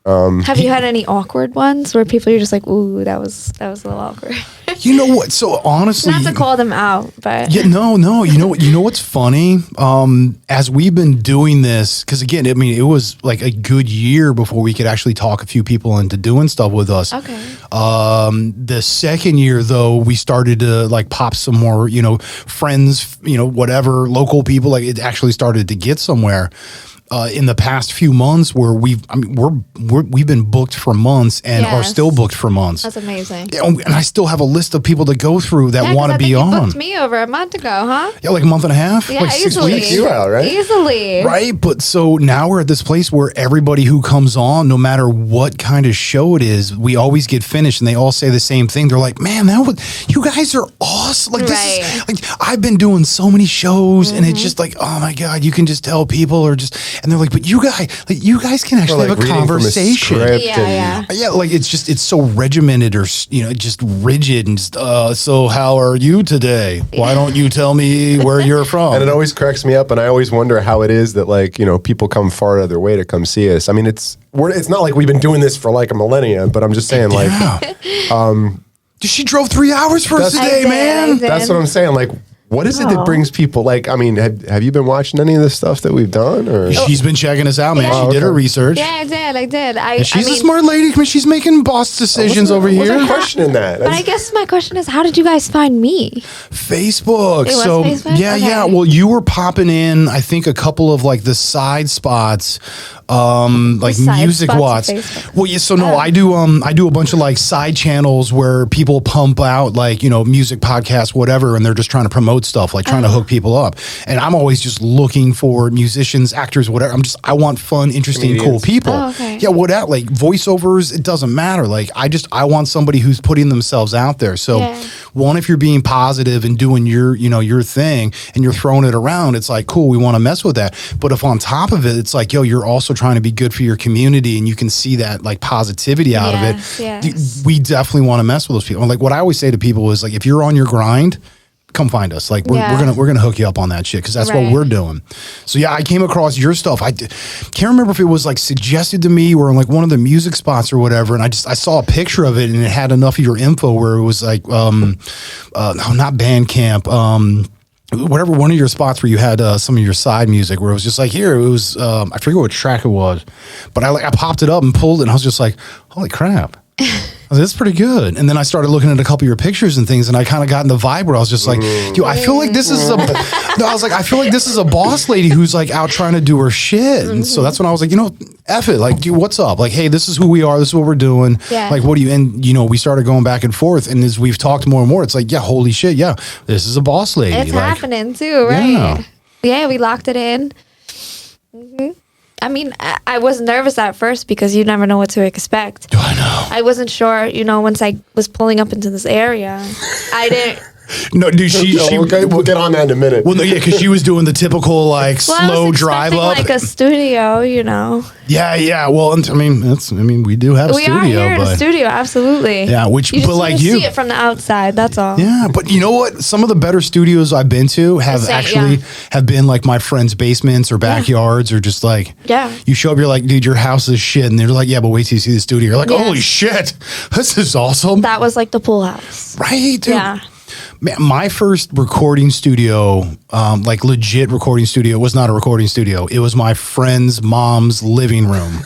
Have you had any awkward ones where people are just like, ooh, that was a little awkward? You know what? So honestly, Not to call them out, but yeah, no. You know what's funny? As we've been doing this, because again, I mean, it was like a good year before we could actually talk a few people into doing stuff with us. Okay. The second year, though, we started to like pop some more, friends, whatever, local people. Like it actually started to get somewhere. In the past few months, where we've been booked for months and are still booked for months. That's amazing. Yeah, and I still have a list of people to go through that want to be you on. booked me over a month ago, huh? Yeah, like a month and a half, Yeah, like 6 easily. weeks. You out, right? Easily. Right, but so now we're at this place where everybody who comes on, no matter what kind of show it is, we always get finished, and they all say the same thing. They're like, "Man, you guys are awesome!" Like this is like I've been doing so many shows, and it's just like, oh my god, you can just tell people are just, and they're like, "But you guys can actually have a conversation." Yeah, like it's so regimented or just rigid and just. So how are you today? Why don't you tell me where you're from? And it always cracks me up, and I always wonder how it is that people come far out of their way to come see us. I mean, it's not like we've been doing this for like a millennia, but I'm just saying she drove 3 hours for us today, man. That's what I'm saying. Like, what is it that brings people? Like, I mean, have you been watching any of the stuff that we've done? Or she's been checking us out, man. Yeah. She did her research. Yeah, I did. And she's a smart lady. I mean, she's making boss decisions over here. I wasn't questioning that. But I guess my question is, how did you guys find me? Facebook. It was So Facebook? yeah. Okay. Well, you were popping in, I think, a couple of like the side spots, like side music spots watts. of Facebook. Well, yeah. So no, I do a bunch of like side channels where people pump out like music podcasts, whatever, and they're just trying to promote stuff, like trying to hook people up. And I'm always just looking for musicians, actors, whatever. I want fun, interesting, cool people. Oh, okay. Yeah. Whatever, like voiceovers, it doesn't matter. Like I want somebody who's putting themselves out there. So one, if you're being positive and doing your thing and you're throwing it around, it's like, cool, we want to mess with that. But if on top of it, it's like, yo, you're also trying to be good for your community and you can see that like positivity out of it. Yes. We definitely want to mess with those people. And like what I always say to people is like, if you're on your grind, come find us. Like we're gonna hook you up on that shit because that's what we're doing. So yeah, I came across your stuff. I can't remember if it was like suggested to me or in like one of the music spots or whatever. And I saw a picture of it and it had enough of your info where it was like no, not Bandcamp. Whatever, one of your spots where you had some of your side music where it was just like here, it was I forget what track it was, but I popped it up and pulled it and I was just like, holy crap. I was like, that's pretty good. And then I started looking at a couple of your pictures and things, and I kind of got in the vibe where I was just like, yo, I feel like this is I feel like this is a boss lady who's like out trying to do her shit. And so that's when I was like, F it. Like, dude, what's up? Like, hey, this is who we are. This is what we're doing. Yeah. Like, what do you, and we started going back and forth. And as we've talked more and more, it's like, yeah, holy shit. Yeah. This is a boss lady. It's like, happening too, right? Yeah, we locked it in. I mean, I was nervous at first because you never know what to expect. I know. I wasn't sure, once I was pulling up into this area, I didn't. No, dude, we'll get on that in a minute. Well, no, yeah, because she was doing the typical like slow drive up, like a studio, Yeah. Well, I mean, we do have a studio. We are here in a studio, absolutely. Yeah, you just see it from the outside. That's all. Yeah, but you know what? Some of the better studios I've been to have been like my friends' basements or backyards or just like you show up, you're like, dude, your house is shit, and they're like, yeah, but wait till you see the studio. You're like, holy shit, this is awesome. That was like the pool house, right? Dude. Yeah. Man, my first recording studio, like legit recording studio, was not a recording studio. It was my friend's mom's living room.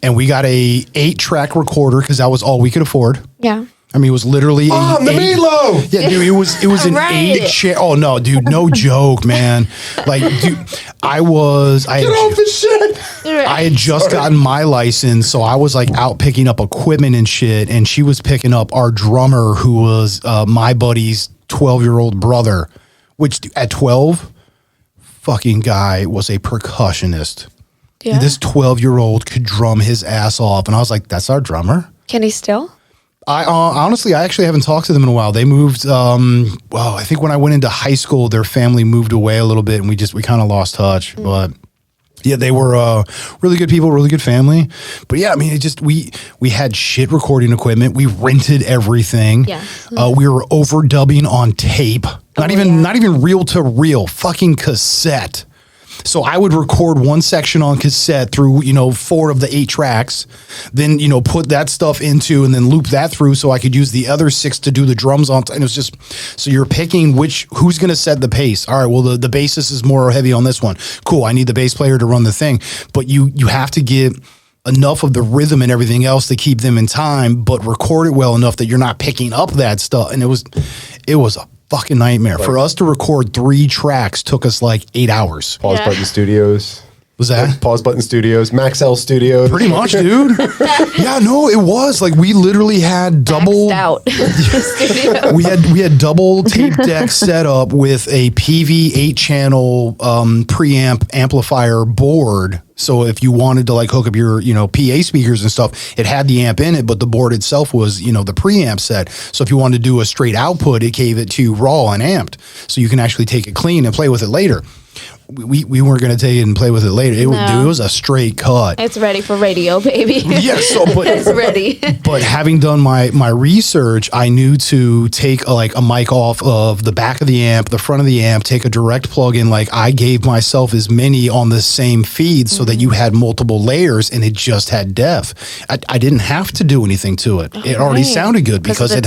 And we got a 8-track recorder because that was all we could afford. Yeah. I mean, it was literally the meatloaf. Yeah, dude, it was an 8-chair. Oh no, dude, no joke, man. Like, dude, I Get off the shit. I had just gotten my license, so I was like out picking up equipment and shit, and she was picking up our drummer, who was my buddy's 12-year-old brother. Which at 12, fucking guy was a percussionist. Yeah. This 12-year-old could drum his ass off, and I was like, "That's our drummer." Can he still? Honestly, I actually haven't talked to them in a while. They moved. I think when I went into high school, their family moved away a little bit, and we kind of lost touch. But yeah, they were really good people, really good family. But yeah, I mean, we had shit recording equipment. We rented everything. Yeah. We were overdubbing on tape. Not even reel to reel, fucking cassette. So I would record one section on cassette through, 4 of the 8 tracks, then, put that stuff into and then loop that through so I could use the other 6 to do the drums on. And it was just, so you're picking who's going to set the pace. All right, well, the bassist is more heavy on this one. Cool, I need the bass player to run the thing. But you have to get enough of the rhythm and everything else to keep them in time, but record it well enough that you're not picking up that stuff. And it was a fucking nightmare. For us to record 3 tracks took us like 8 hours. Pause Button Studios. Was that? Pause Button Studios. Maxell Studios. Pretty much, dude. Yeah, no, it was. Like, we literally had double... Maxed out. Studio. We had double tape deck set up with a PV 8-channel preamp amplifier board. So if you wanted to like hook up your, PA speakers and stuff, it had the amp in it, but the board itself was, the preamp set. So if you wanted to do a straight output, it gave it to you raw and amped. So you can actually take it clean and play with it later. We weren't going to take it and play with it later. It was a straight cut. It's ready for radio, baby. Yeah, but it's ready. But having done my research, I knew to take a mic off of the back of the amp, the front of the amp, take a direct plug in. Like, I gave myself as many on the same feed so that you had multiple layers and it just had depth. I didn't have to do anything to it. It already sounded good because it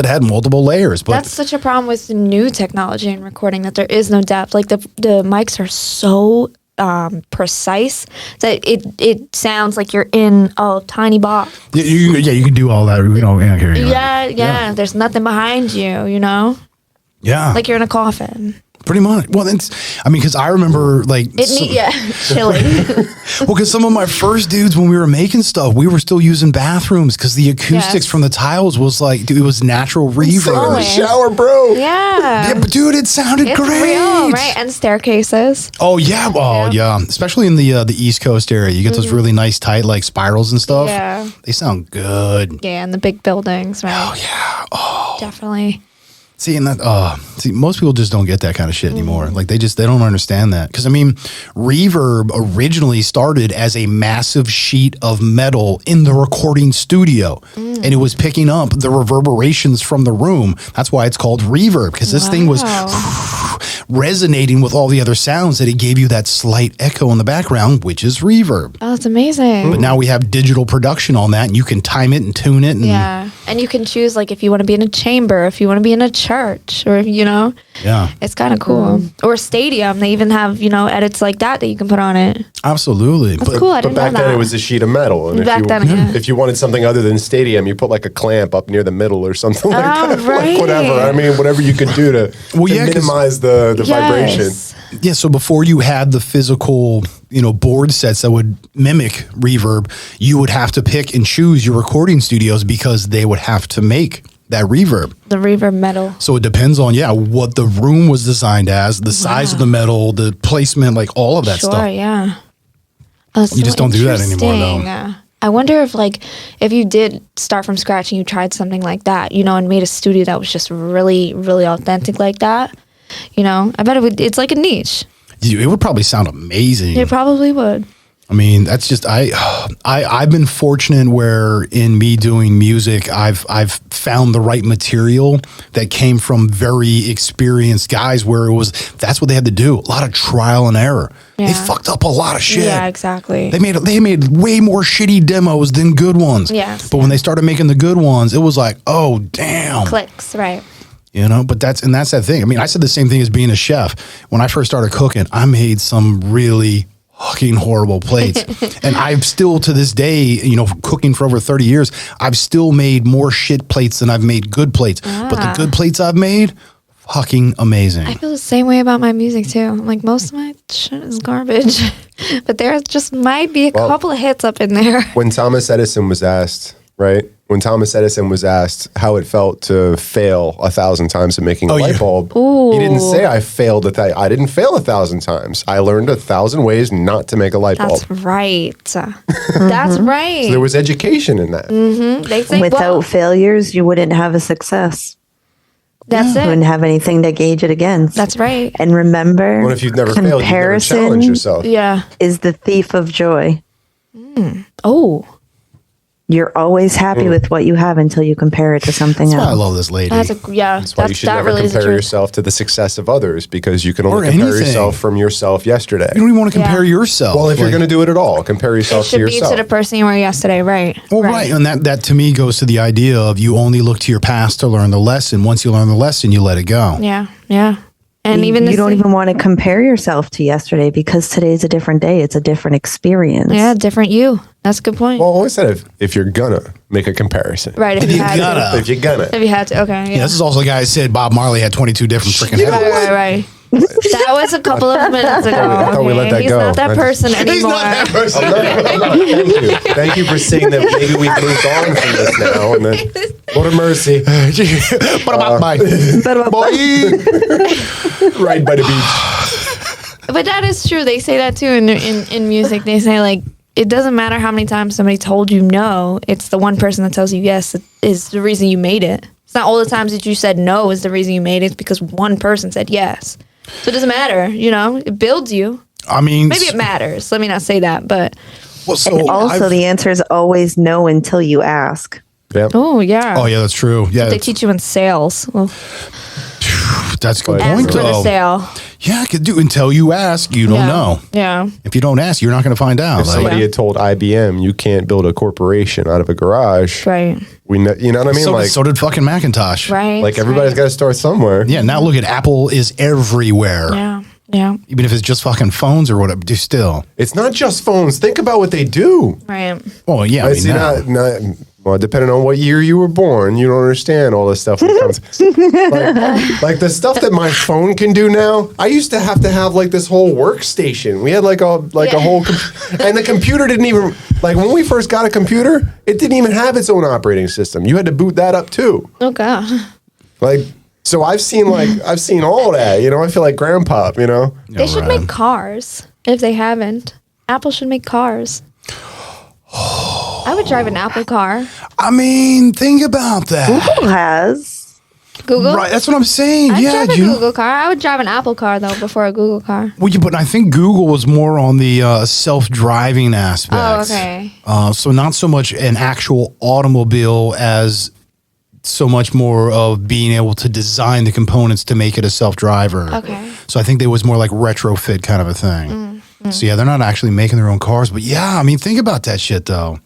had multiple layers. But that's such a problem with new technology in recording, that there is no depth. Like the mics are so precise that it sounds like you're in a tiny box. You can do all that. Yeah. There's nothing behind you. Yeah, like you're in a coffin. Pretty much. Well, because I remember chilling. Well, because some of my first dudes, when we were making stuff, we were still using bathrooms because the acoustics from the tiles was like, dude, it was natural reverb. In the shower, bro. Yeah. But dude, it sounded it's great. Real, right? And staircases. Oh yeah. Oh yeah. Especially in the East Coast area, you get those really nice tight like spirals and stuff. Yeah. They sound good. Yeah, and the big buildings, right? Oh yeah. Oh. Definitely. See, and most people just don't get that kind of shit anymore. Like they don't understand that. Because reverb originally started as a massive sheet of metal in the recording studio, and it was picking up the reverberations from the room. That's why it's called reverb, because this thing was resonating with all the other sounds that it gave you that slight echo in the background, which is reverb. Oh, that's amazing. But now we have digital production on that, and you can time it and tune it. And and you can choose like if you want to be in a chamber, if you want to be in a church, or it's kind of cool. Or a stadium, they even have edits like that you can put on it. Absolutely. That's cool. I didn't But back know that. then it was a sheet of metal, and if you wanted something other than stadium, you put like a clamp up near the middle or something like that. Right. Like whatever. Whatever you could do to minimize the vibration. Yeah, so before you had the physical, board sets that would mimic reverb, you would have to pick and choose your recording studios because they would have to make that reverb. The reverb metal. So it depends on, what the room was designed as, the size of the metal, the placement, like all of that stuff. Sure, yeah. Oh, you just don't do that anymore, though. I wonder if you did start from scratch and you tried something like that, and made a studio that was just really, really authentic like that. I bet it's like a niche. It would probably sound amazing. It probably would. That's just I've been fortunate where in me doing music, I've found the right material that came from very experienced guys where that's what they had to do. A lot of trial and error. Yeah. They fucked up a lot of shit. Yeah, exactly. They made way more shitty demos than good ones. Yes. But when they started making the good ones, it was like, oh damn. Clicks, right. But that's that thing. I said the same thing as being a chef. When I first started cooking, I made some really fucking horrible plates. And I've still to this day, cooking for over 30 years, I've still made more shit plates than I've made good plates. But the good plates I've made, fucking amazing. I feel the same way about my music too. I'm like, most of my shit is garbage. But there just might be a couple of hits up in there. When Thomas Edison was asked, right? when Thomas Edison was asked how it felt to fail 1,000 times at making a light bulb, he didn't say I failed at that. I didn't fail 1,000 times. I learned 1,000 ways not to make a light bulb. That's right. That's right. So there was education in that. They say, Without failures, you wouldn't have a success. that's You it. wouldn't have anything to gauge it against. That's right. And remember, What if you've never failed? You've never comparison challenged yourself. Yeah. is the thief of joy. Oh, You're always happy with what you have until you compare it to something That's why I else. love this lady. that's That's why you should never really is the compare truth. yourself to the success of others because you can Or only compare anything. yourself from yourself yesterday. You don't even want to compare Yeah. yourself. Well, if you're Like- going to do it at all, compare It yourself to should be yourself. to the person you were yesterday, right? Well, right. And that to me goes to the idea of you only look to your past to learn the lesson. Once you learn the lesson, you let it go. Yeah, yeah. And even you don't even want to compare yourself to yesterday because today's a different day. It's a different experience. yeah, different you. That's a good point. Well, I always said if you're gonna make a comparison, right. If you had to. If you're gonna, If you had to. Okay. Yeah, this is also the guy who said Bob Marley had 22 different freaking Right, heads. right. That was a couple of minutes ago. I thought we let that He's go. not that I- person anymore. He's not that person. I'm not. Thank you. Thank you for saying that maybe we've moved on from this now. And then, what a mercy. Bye. Right by the beach. But that is true. They say that too in music. They say like it doesn't matter how many times somebody told you no. It's the one person that tells you yes that is the reason you made it. It's not all the times that you said no is the reason you made it. It's because one person said yes. So it doesn't matter. You know, it builds you. I mean, Maybe it matters. Let me not say that, but well, so Also, I've- the answer is always no until you ask. Yeah. oh yeah. oh yeah, that's true. Yeah, They teach you in sales. Well, that's a good ask point for the though. sale. Yeah, I could do until you ask, you don't Yeah. know. Yeah. If you don't ask, you're not going to find out. If Like, somebody Yeah. had told IBM you can't build a corporation out of a garage, Right. we know, you know what I mean? so, Like, so did fucking Macintosh. Right. like everybody's right. got to start somewhere. Yeah, now look at Apple is everywhere. Yeah. Yeah. Even if it's just fucking phones or whatever, do still. It's not just phones. Think about what they do. Right. Well, yeah, I I mean, see, now. well, depending on what year you were born, you don't understand all this stuff. When it comes, like the stuff that my phone can do now. I used to have like this whole workstation. We had like a Yeah. whole, and the computer didn't even like when we first got a computer. It didn't even have its own operating system. You had to boot that up too. Oh God. Like, so I've seen all that. You know, I feel like grandpa. You know, They should make cars if they haven't. Apple should make cars. I would drive an Apple car. I mean, think about that. Google has. Google. Right, that's what I'm saying. I'd yeah, drive a you. Google car. I would drive an Apple car though before a Google car. Well, but I think Google was more on the self-driving aspect. Oh, okay. So not so much an actual automobile as so much more of being able to design the components to make it a self-driver. Okay. So I think there was more like retrofit kind of a thing. So yeah, they're not actually making their own cars, but yeah, I mean, think about that shit though.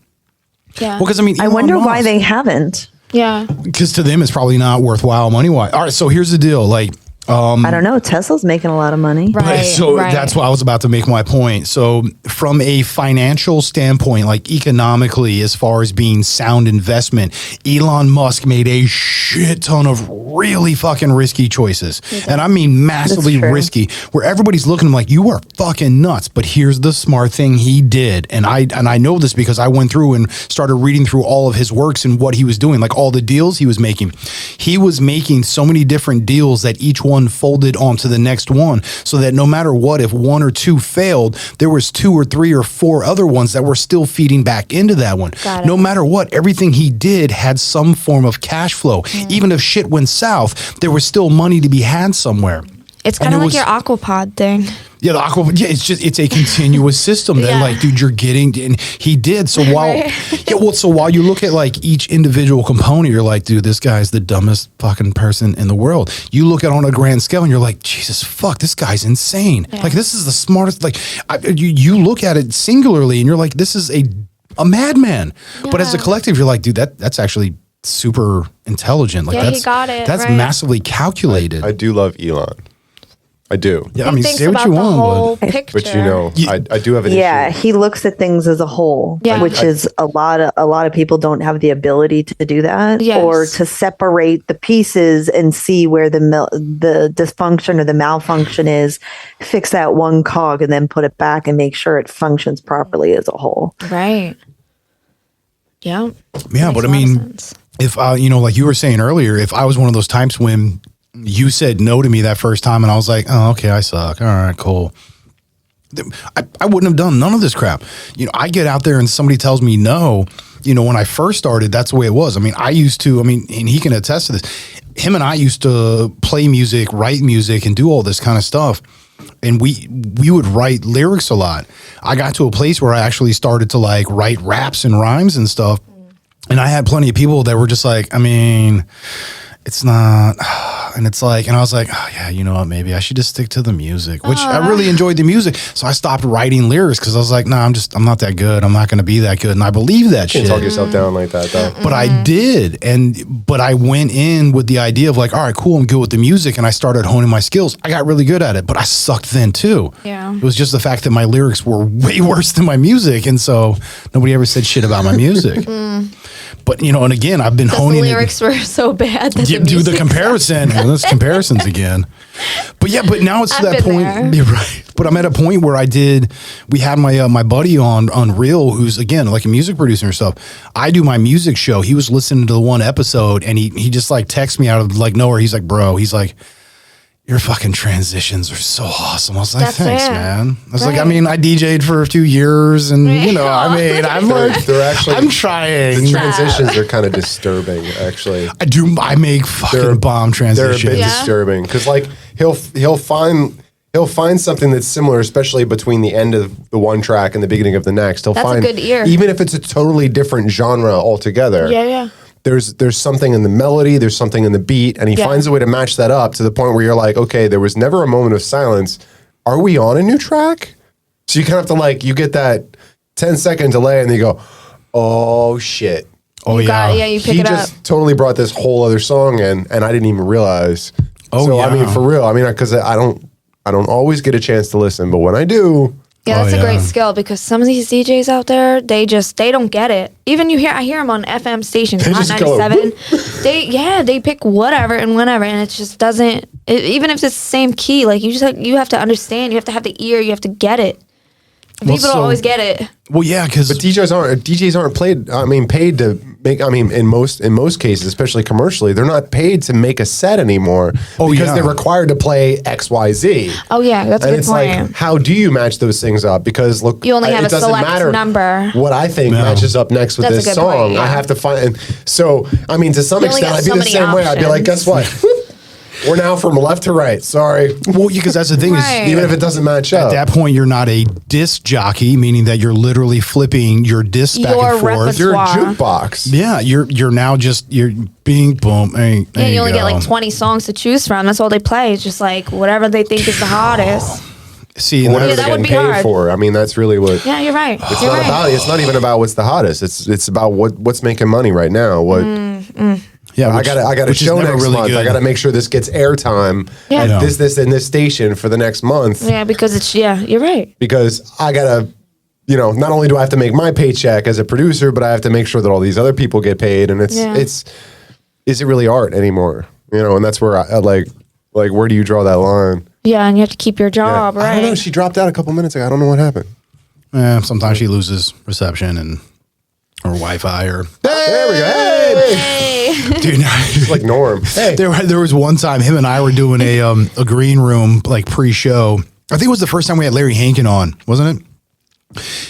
Yeah. Well, because I mean, I Elon wonder why Musk- they haven't. Yeah. because to them it's probably not worthwhile money wise. All right, so here's the deal, like. I don't know. Tesla's making a lot of money. Right. So right. that's what I was about to make my point. So from a financial standpoint, like economically, as far as being sound investment, Elon Musk made a shit ton of really fucking risky choices. And I mean massively That's true. risky, where everybody's looking at him like, you are fucking nuts. But here's the smart thing he did. And I know this because I went through and started reading through all of his works and what he was doing, like all the deals he was making. He was making so many different deals that each one folded onto the next one, so that no matter what, if one or two failed, there was 2 or 3 or 4 other ones that were still feeding back into that one. Got it. No matter what, everything he did had some form of cash flow. Even if shit went south, there was still money to be had somewhere. It's And kind of it like was- your Aquapod thing. Yeah, the aqua. Yeah, it's a continuous system that, Yeah. like, dude, you're getting, and he did. So while, Right. so while you look at like each individual component, you're like, dude, this guy's the dumbest fucking person in the world. You look at it on a grand scale, and you're like, Jesus, fuck, this guy's insane. Like, this is the smartest. Like, you look at it singularly, and you're like, this is a madman. But as a Yeah. collective, you're like, dude, that's actually super intelligent. Like, Yeah, he that's got it, that's right. massively calculated. I do love Elon. I do. yeah, I He mean, thinks say what about you the want, whole but. picture. But you know, I do have an Yeah, issue. he looks at things as a whole, Yeah. which is a lot of people don't have the ability to do that, Yes. or to separate the pieces and see where the dysfunction or the malfunction is, fix that one cog, and then put it back and make sure it functions properly as a whole. Right. Yeah. Yeah, but I mean, if like you were saying earlier, if I was one of those types when you said no to me that first time and I was like, oh, okay, I suck. All right, cool. I wouldn't have done none of this crap. I get out there and somebody tells me no. When I first started, that's the way it was. I mean, and he can attest to this. Him and I used to play music, write music, and do all this kind of stuff. And we would write lyrics a lot. I got to a place where I actually started to like write raps and rhymes and stuff. And I had plenty of people that were just like, I mean, it's not, and it's like, and I was like, oh yeah, you know what, maybe I should just stick to the music, which I really enjoyed the music. So I stopped writing lyrics because I was like, nah, I'm not that good. I'm not going to be that good. And I believe that shit. You can't talk yourself down like that though. But I did. But I went in with the idea of like, all right, cool, I'm good with the music. And I started honing my skills. I got really good at it, but I sucked then too. Yeah. It was just the fact that my lyrics were way worse than my music. And so nobody ever said shit about my music. But, and again, I've been honing the lyrics were so bad that do the comparison. Well, that's comparisons again. But yeah, but now it's to that point. There. You're right. But I'm at a point where we had my buddy on Real, who's again like a music producer and stuff. I do my music show. He was listening to the one episode and he just like texts me out of like nowhere. He's like, bro, your fucking transitions are so awesome. I was like, thanks, man. I was like, I mean, I DJ'd for a few years and, I'm like, I'm trying. The transitions are kind of disturbing, actually. I make fucking bomb transitions. They're a bit disturbing because, like, he'll find something that's similar, especially between the end of the one track and the beginning of the next. That's find a good ear. Even if it's a totally different genre altogether. Yeah. There's something in the melody, there's something in the beat, and he finds a way to match that up to the point where you're like, okay, there was never a moment of silence. Are we on a new track? So you kind of have to like, you get that 10-second delay and then you go, oh shit. Oh yeah. You pick He it just up. totally brought this whole other song in and I didn't even realize. Oh, so, yeah. I mean, for real, because I don't always get a chance to listen, but when I do. Yeah, that's a great skill because some of these DJs out there, they don't get it. Even I hear them on FM stations, They Hot just go, 97. They pick whatever and whenever, and it just doesn't. Even if it's the same key, like you have to understand, you have to have the ear, you have to get it. People don't always get it. Well, yeah, because But DJs aren't paid to make. I mean, in most cases, especially commercially, they're not paid to make a set anymore because they're required to play X, Y, Z. Oh yeah, that's a And good it's point. like, how do you match those things up? Because look, You only have it a doesn't select matter number. what I think matches up next with That's a this good song. point, yeah. I have to find. So I mean, to some You only extent, got I'd be so the many same way. I'd be like, guess options. what? We're now from left to right. Sorry. well, because that's the thing Right. is, Even if it doesn't match at up. that point, you're not a disc jockey, meaning that you're literally flipping your disc back Your and forth. You're a repertoire. jukebox. Yeah, you're now you're being boom. Hey, Yeah, you only go. get like 20 songs to choose from. That's all they play. It's just like whatever they think is the hottest. See, Whatever Yeah, they're that would getting be paid hard. for. I mean, that's really what. Yeah, you're right. It's You're not right. about. It's not even about what's the hottest. It's about what's making money right now. What yeah, I got a which is show never next really month. good. I got to make sure this gets airtime Yeah. I at know. this and this station for the next month Yeah, because you're right. because I gotta. Not only do I have to make my paycheck as a producer, but I have to make sure that all these other people get paid. And is it really art anymore? And that's where I like where do you draw that line? Yeah, and you have to keep your job, I right? don't know. She dropped out a couple minutes ago. I don't know what happened. Sometimes she loses reception or Wi-Fi or There we go. Hey, dude. it's like Norm. Hey, There was one time him and I were doing a green room like pre-show. I think it was the first time we had Larry Hankin on, wasn't it?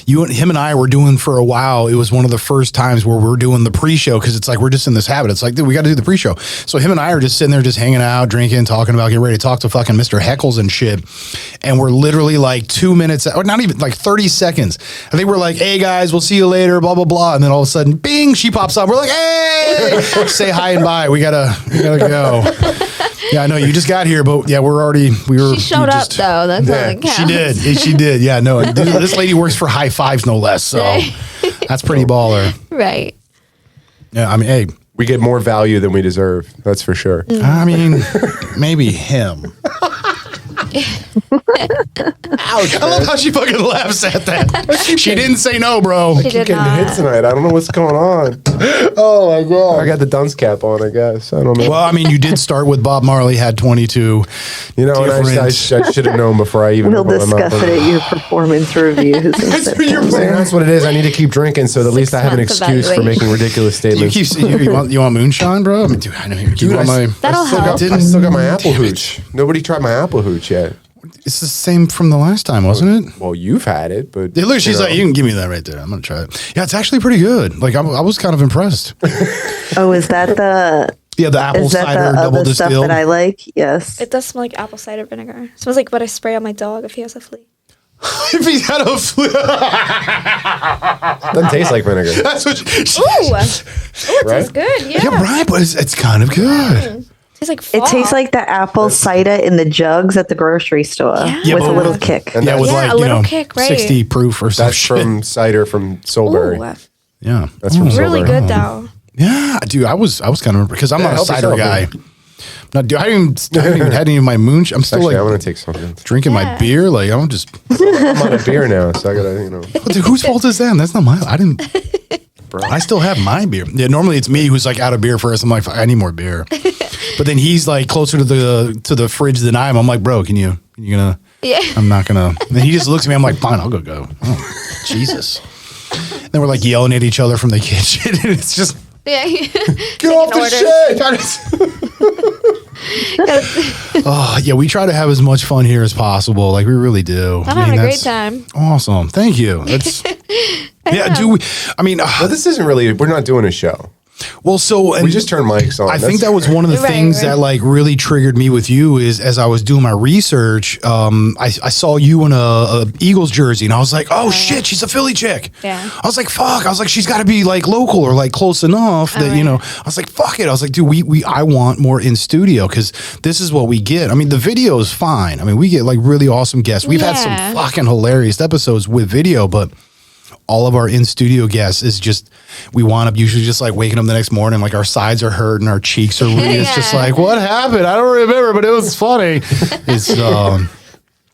Him and I were doing for a while. It was one of the first times where we're doing the pre-show because it's like we're just in this habit. It's like, dude, we got to do the pre-show. So him and I are just sitting there, just hanging out, drinking, talking about getting ready to talk to fucking Mr. Heckles and shit. And we're literally like 2 minutes, or not even like 30 seconds. I think we're like, hey guys, we'll see you later, blah blah blah. And then all of a sudden, bing, she pops up. We're like, hey, say hi and bye. We gotta go. Yeah, I know you just got here, but yeah, She showed up though. That's all that counts. She did. She did. Yeah, no. This lady works for High Fives, no less. So that's pretty baller. Right. Yeah, I mean, hey, we get more value than we deserve. That's for sure. I mean, maybe him. Ouch! I love how she fucking laughs at that. She didn't say no, bro. She did Getting hit not. tonight. I don't know what's going on. Oh my god! I got the dunce cap on. I guess I don't know. Well, I mean, you did start with Bob Marley had 22. You know, and I should have known before I even. We'll opened my mouth. discuss it at your performance reviews. in September. That's what it is. I need to keep drinking so that at least I have an 6 month excuse for making ridiculous You statements. want moonshine, bro? I mean, dude, I know you Dude, want my. That'll help. I still got my apple hooch. Nobody tried my apple hooch yet. It's the same from the last time, wasn't it? Well, you've had it, but Hey, look, she's you know. like, you can give me that right there. I'm gonna try it. Yeah, it's actually pretty good. Like, I was kind of impressed. Oh, is that the Yeah, the apple is that cider the double other stuff distilled. that I like? Yes. It does smell like apple cider vinegar. It smells like what I spray on my dog if he has a flea. If he had a flu, Doesn't taste like vinegar. that's what. Ooh, it Right? tastes good. Yeah, Yeah, right, but it's kind of good. tastes like It fall. tastes like the apple cider in the jugs at the grocery store Yeah. with but a little with- kick. And Yeah, that's, with Yeah, like a little kick, right. 60 proof or that's something. from cider from Soulberry. Ooh, Yeah, That's from really Soulberry. good though. Yeah, dude, I was kind of because I'm Yeah, not a help cider yourself, guy. man. No, dude, I haven't even had any of my moonshine. I'm still Actually, I like want to take something. drinking my Yeah. beer. Like I'm just. I'm on a beer now, so I gotta, you know. Dude, whose fault is that? That's not my. I didn't. I still have my beer. Yeah, normally it's me who's like out of beer first. I'm like, I need more beer. But then he's like closer to the fridge than I am. I'm like, bro, can you gonna? Yeah. I'm not gonna. And he just looks at me. I'm like, fine, I'll go. Oh, Jesus. Then we're like yelling at each other from the kitchen, and it's just Yeah. get off the shit. Oh yeah, we try to have as much fun here as possible. Like we really do. I'm having a great that's time. Awesome, thank you. That's yeah. Do we? I mean, Well, this isn't really. We're not doing a show. well, so and We just turned mics on. I think that was one of the Right, things right. that like really triggered me with you is as I was doing my research, I saw you in a Eagles jersey and I was like, oh shit, she's a Philly chick. Yeah. I was like, fuck. I was like, she's got to be like local or like close enough that you know. I was like, fuck it. I was like, dude, I want more in studio because this is what we get. I mean, the video is fine. I mean, we get like really awesome guests. We've had Yeah. some fucking hilarious episodes with video, but all of our in-studio guests is just, we wind up usually just like waking up the next morning, like our sides are hurt and our cheeks are really, it's just Yeah. like, what happened? I don't remember, but it was funny. It's,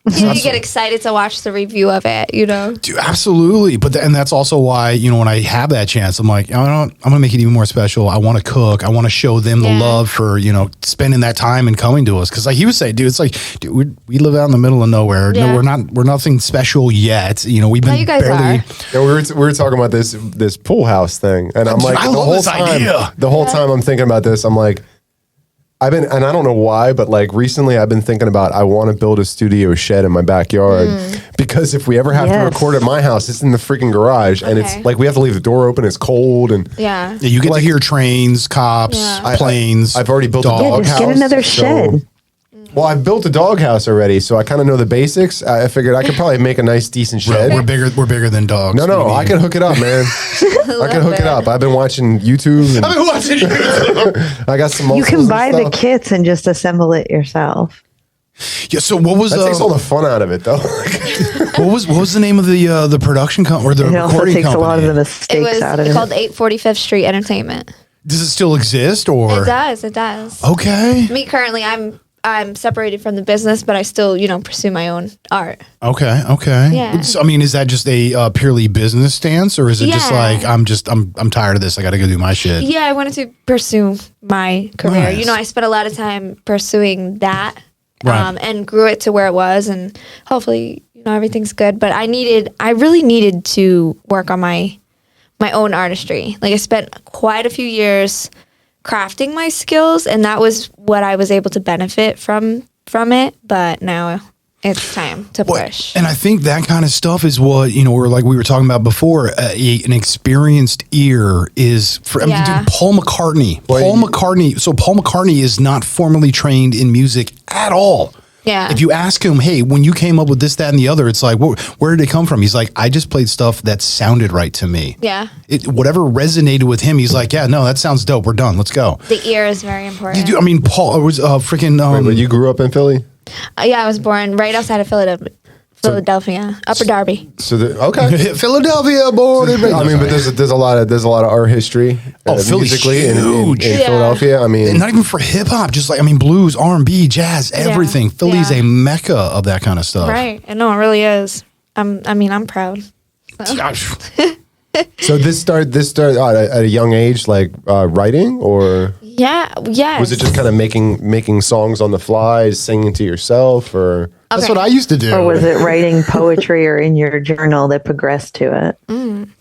You get excited to watch the review of it, you know? dude, absolutely. But, and that's also why, you know, when I have that chance, I'm like, I'm going to make it even more special. I want to cook. I want to show them the Yeah. love for, you know, spending that time and coming to us. Cause like he was saying, dude, it's like, dude, we live out in the middle of nowhere. Yeah. No, we're nothing special yet. You know, we've been you guys barely. are. Yeah, we were talking about this pool house thing, and I'm like, I the love whole this time, idea. the whole time I'm thinking about this, I'm like, and I don't know why, but like recently I've been thinking about I want to build a studio shed in my backyard because if we ever have to Yes. record at my house, it's in the freaking garage, and Okay. it's like we have to leave the door open. It's cold, and Yeah. Yeah, you get to hear trains, cops, Yeah. planes. I've already built a dogs. Yeah, dog just house. get another so- shed. Well, I've built a dog house already, so I kind of know the basics. I figured I could probably make a nice, decent shed. We're bigger than dogs. No, What do you I mean? can hook it up, man. I can hook it up. I've been watching YouTube. And I've been watching you. I got some. You muscles can and buy the stuff. kits and just assemble it yourself. Yeah. So what was That takes all the fun out of it, though. what was the name of the production company or the It also recording takes company? a lot of the It mistakes was out of called it. 845th Street Entertainment. Does it still exist or? It does. It does. Okay. Me currently, I'm separated from the business, but I still, you know, pursue my own art. Okay. Yeah. So, I mean, is that just a purely business stance, or is it just Yeah. like I'm tired of this? I got to go do my shit. Yeah, I wanted to pursue my career. Nice. You know, I spent a lot of time pursuing that, Right. and grew it to where it was, and hopefully, you know, everything's good. But I really needed to work on my own artistry. Like I spent quite a few years crafting my skills, and that was what I was able to benefit from it. But now it's time to push. And I think that kind of stuff is what, you know, we were talking about before. An experienced ear is for. I mean, Yeah. dude, Paul McCartney. Well, Paul McCartney is not formally trained in music at all. Yeah. If you ask him, hey, when you came up with this, that, and the other, it's like, where did it come from? He's like, I just played stuff that sounded right to me. Yeah. Whatever resonated with him, he's like, yeah, no, that sounds dope. We're done. Let's go. The ear is very important. Dude, I mean, Paul was freaking. Wait, but you grew up in Philly? Yeah, I was born right outside of Philadelphia, Upper Darby. So okay. Philadelphia born. I mean, but there's a lot of art history. Philly's musically in huge. Yeah. Philadelphia. I mean, And not even for hip hop, just like blues, R&B, jazz, everything. Philly's Yeah. a mecca of that kind of stuff. Right. I know it really is. I'm proud. so this started at a young age, like writing, or Yeah. Yes. was it just kind of making songs on the fly, singing to yourself, or? That's what I used to do. Or was it writing poetry or in your journal that progressed to it?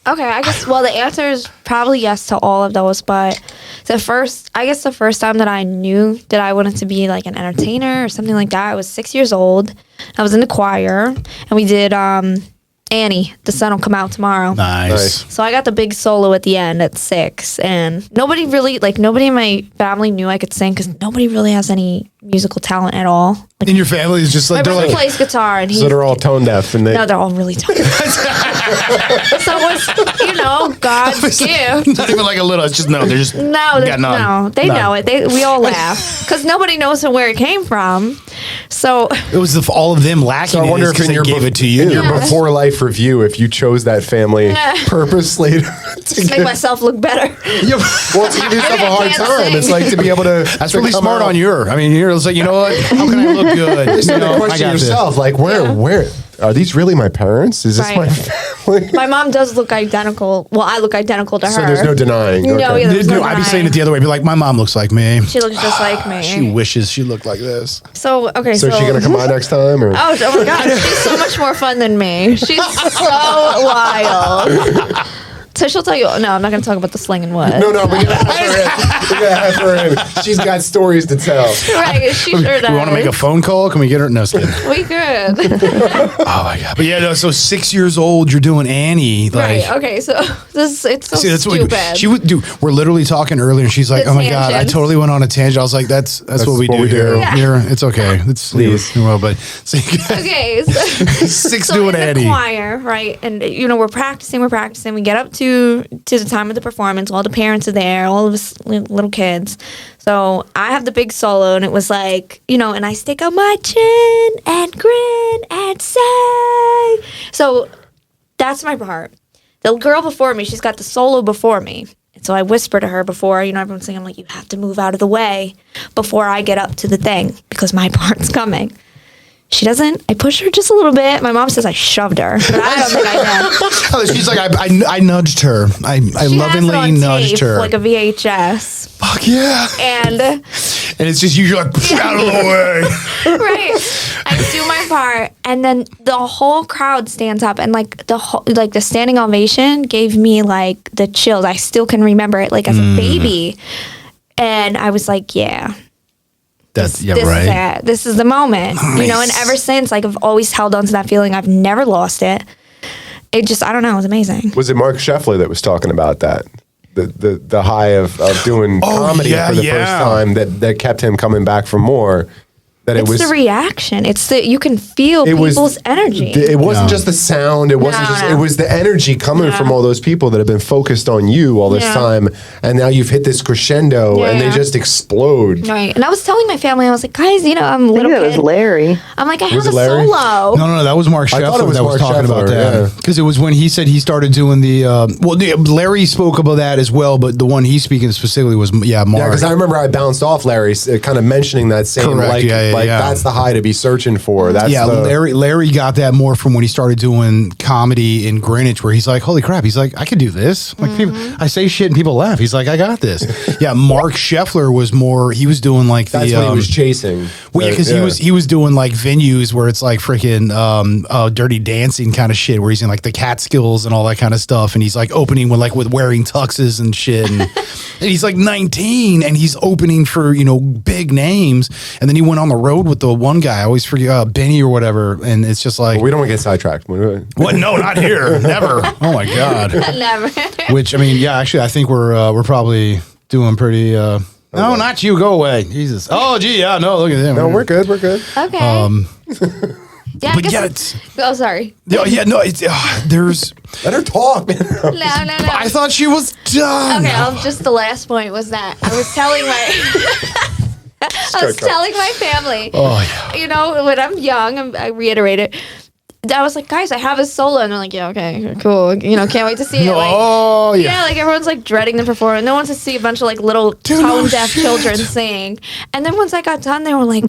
Okay, I guess. Well, the answer is probably yes to all of those. But the first time that I knew that I wanted to be like an entertainer or something like that, I was 6 years old. I was in the choir, and we did Annie, The Sun Will Come Out Tomorrow. Nice. So I got the big solo at the end at 6, and nobody in my family knew I could sing because nobody really has any musical talent at all. Like, In your family is just my like, they're brother like, plays guitar, and So they're all tone deaf, and they. no, they're all really talented. So it was, God's gift. not even like a little, it's just, no, they're just, No, got none. they None. know it. We all laugh because nobody knows where it came from. So It was all of them lacking. So I wonder it if because in your they gave it to in you. your before life review, if you chose that family Yeah. purposely to just make myself look better. well, to give yourself Maybe a I hard can't time. sing. It's like to be able to. That's to really come smart out. on your. I mean, you're just like, you know what? How can I look good? Just You have know, to I question got this. yourself, like where are these really my parents? Is this Right. my family? My mom does look identical. Well, I look identical to her. So there's no denying. No, Okay. yeah, there's no I'd be denying. saying it the other way. Be like, my mom looks like me. She looks just like me. She wishes she looked like this. So okay, So is she gonna come on next time, or? Oh my God, she's so much more fun than me. She's so wild. So she'll tell you. No, I'm not going to talk about the sling and wood. No, we gotta have her in. We gotta have her in. She's got stories to tell. Right, she sure does. We want to make a phone call? Can we get her? No, just kidding. We could. Oh my god! But yeah, no. So 6 years old, you're doing Annie. Like, Right. Okay. So it's so see, that's stupid. what she would do. We're literally talking earlier, and she's like, The "Oh my god, I tangents. totally went on a tangent." I was like, "That's what we do here. Yeah. It's okay. It's Please. well, but so you got Okay. So, 6 so doing in Annie. the choir, right? And we're practicing. We get up to the time of the performance. All the parents are there. All of us little kids. So I have the big solo, and it was like, and I stick out my chin and grin and say. So that's my part. The girl before me, she's got the solo before me. And so I whisper to her before, everyone's saying, I'm like, you have to move out of the way before I get up to the thing because my part's coming. She doesn't. I push her just a little bit. My mom says I shoved her, but I don't think I did. She's like, I nudged her. I She lovingly has it on nudged tape, her. like a VHS. Fuck yeah! And And it's just usually like out of the way. right, I do my part, and then the whole crowd stands up, and the standing ovation gave me like the chills. I still can remember it, like as a baby, and I was like, yeah. That's This is it. This is the moment, and ever since, like I've always held on to that feeling. I've never lost it. It just, I don't know, it was amazing. Was it Mark Scheffler that was talking about that? The high of doing comedy yeah, for the yeah. first time that kept him coming back for more. That It's it was the reaction. It's you can feel it was people's energy. It wasn't just the sound. It wasn't just. No. It was the energy coming from all those people that have been focused on you all this Yeah. time, and now you've hit this crescendo, and they Yeah. just explode. Right. And I was telling my family, I was like, guys, I'm a I think little that was kid. Larry. I'm like, I have Was a it Larry? solo. No, that was Mark I thought it Scheffler was that was Mark talking about Scheffler, yeah. that. Because it was when he said he started doing the. Larry spoke about that as well, but the one he's speaking specifically was Mark. Yeah, because I remember I bounced off Larry, kind of mentioning that same Correct. like Yeah. that's the high to be searching for. That's Yeah, the, Larry got that more from when he started doing comedy in Greenwich, where he's like, "Holy crap!" He's like, "I could do this." Like, people, I say shit and people laugh. He's like, "I got this." Yeah, Mark Scheffler was more. He was doing like That's what he was chasing. Well, yeah, because he was doing like venues where it's like freaking Dirty Dancing kind of shit, where he's in like the Catskills and all that kind of stuff, and he's like opening with wearing tuxes and shit, and, and he's like 19 and he's opening for big names, and then he went on the road with the one guy, I always forget, Benny or whatever, and it's just like, We don't want to get sidetracked. what? No, not here, never. Oh my god. Never. Which actually, I think we're probably doing pretty. No, not you. Go away, Jesus. Oh, gee, yeah, no, look at him. No, we're good. We're good. Okay. Yeah, I but guess yeah, it's. Oh, sorry. Yeah, no, it's there's. Let her talk, man. No. I thought she was done. Okay, just the last point was that I was telling my. I was telling my family. Oh yeah. When I'm young, I reiterate it. I was like, guys, I have a solo, and they're like, yeah, okay, cool, can't wait to see it. Like, Oh yeah. yeah, like everyone's like dreading the performance. No one wants to see a bunch of like little tone deaf children sing. And then once I got done, they were like,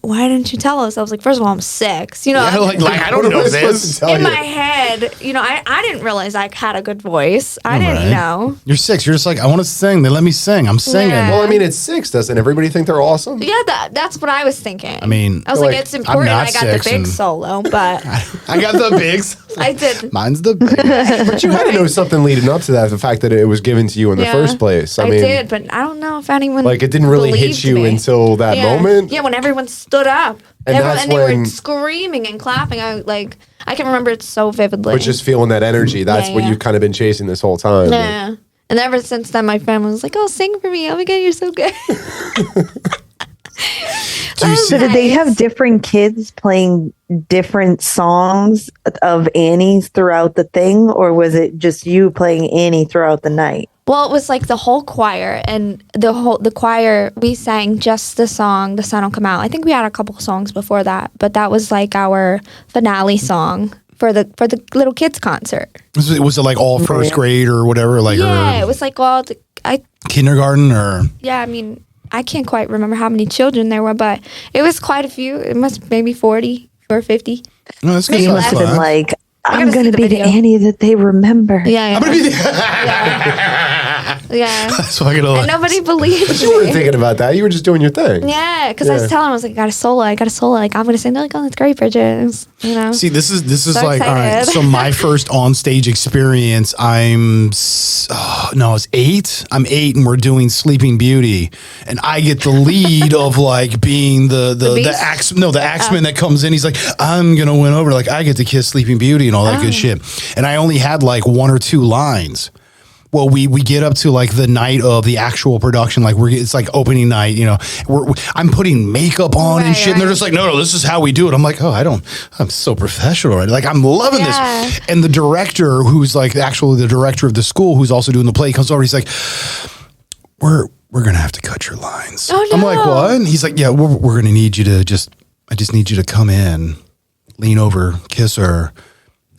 why didn't you tell us? I was like, first of all, I'm 6. Yeah, like I don't know this. In my head, I didn't realize I had a good voice. I didn't know. You're 6. You're just like, I want to sing. They let me sing. I'm singing. Yeah. Well, I mean, it's 6. Doesn't everybody think they're awesome? Yeah, that's what I was thinking. I mean, I was like, it's important. not I got the 6 big and- solo, but I got the bigs. I did. Mine's the big. But you had to know something leading up to that. The fact that it was given to you in the Yeah, first place. I mean, did, but I don't know if anyone like it didn't really hit believed you me. until that Yeah. moment. Yeah, when everyone stood up. And that's they when- were screaming and clapping. I can remember it so vividly. But just feeling that energy. That's what Yeah. you've kind of been chasing this whole time. Yeah. And ever since then, my family was like, "Oh, sing for me! Oh my god, you're so good." So did they have different kids playing different songs of Annie's throughout the thing, or was it just you playing Annie throughout the night? Well, it was like the whole choir, and the choir, we sang just the song "The Sun Will Come Out." I think we had a couple songs before that, but that was like our finale song for the little kids concert. Was it like all first grade or whatever? Like Yeah, or it was like kindergarten or? I mean, I can't quite remember how many children there were, but it was quite a few. It must maybe 40 or 50. No, that's Maybe good. You must have been like, I'm gotta going see to the be the video. Annie that they remember. Yeah, I'm gonna be the. yeah. So I gotta. And nobody believed You weren't me. thinking about that. You were just doing your thing. Yeah, because I was Yeah. telling them, I was like, I got a solo. Like, I'm going to sing. They're like, oh, that's great, Bridget. It was, See, this is So like all right. excited. So my first on stage experience, I was 8. I'm 8, and we're doing Sleeping Beauty, and I get the lead of like being the beast? the axeman that comes in. He's like, I'm gonna win over. Like I get to kiss Sleeping Beauty and all that good shit, and I only had like 1 or 2 lines. Well, we get up to like the night of the actual production, like it's like opening night, I'm putting makeup on and Right, shit, and they're right. just like, no, this is how we do it. I'm like, oh, I'm so professional already. Like I'm loving Yeah. this. And the director, who's like actually the director of the school, who's also doing the play, comes over. He's like, we're gonna have to cut your lines. Oh, I'm like, no. what? And he's like, yeah, we're gonna need you to I just need you to come in, lean over, kiss her.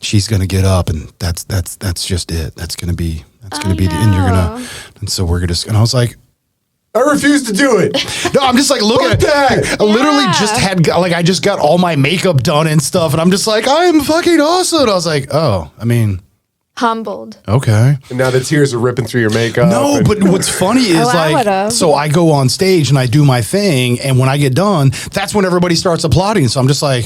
She's gonna get up, and that's just it. That's gonna be and you're gonna, and so we're gonna. And I was like, I refuse to do it. no, I'm just like looking Fuck at that. I literally just had I just got all my makeup done and stuff, and I'm just like, I'm fucking awesome. And I was like, oh, I mean, humbled. okay. And now the tears are ripping through your makeup. No, and- but what's funny is I like, would've. so I go on stage and I do my thing, and when I get done, that's when everybody starts applauding. So I'm just like,